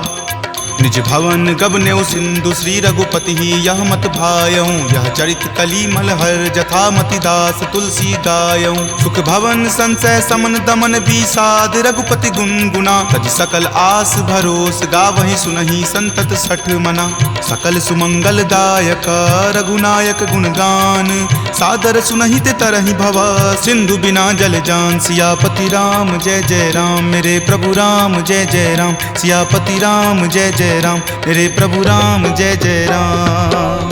निज भवन गबनेउ सिंधु, श्री रघुपति ही यह मत भायऊँ। यह चरित कली मलहर, जथा मति दास तुलसी गायऊँ। सुख भवन संशय समन दमन बीसाद, रघुपति गुण गुना। तज सकल आस भरोस, गावहि सुनहि संतत सठ मना। सकल सुमंगल दायक, रघुनायक गुणगान। सादर सुनहि ते तरहि भव, सिंधु बिना जल जान। सियापति राम जय जय राम, मेरे प्रभु राम जय जय राम। सियापति राम जय जय राम, मेरे प्रभु राम जय जय राम।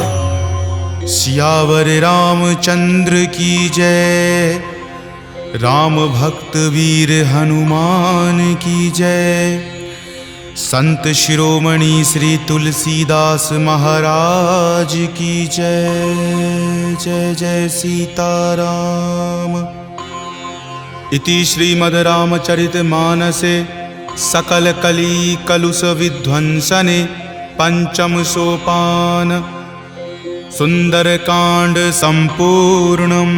सियावर रामचंद्र की जय, राम भक्त वीर हनुमान की जय। संत शिरोमणि श्री तुलसीदास महाराज की जय। जय जय सीताराम। इति श्रीमद् रामचरितमानसे सकल कली कलुष विध्वंसने पंचम सोपान सुंदरकांड संपूर्णम्।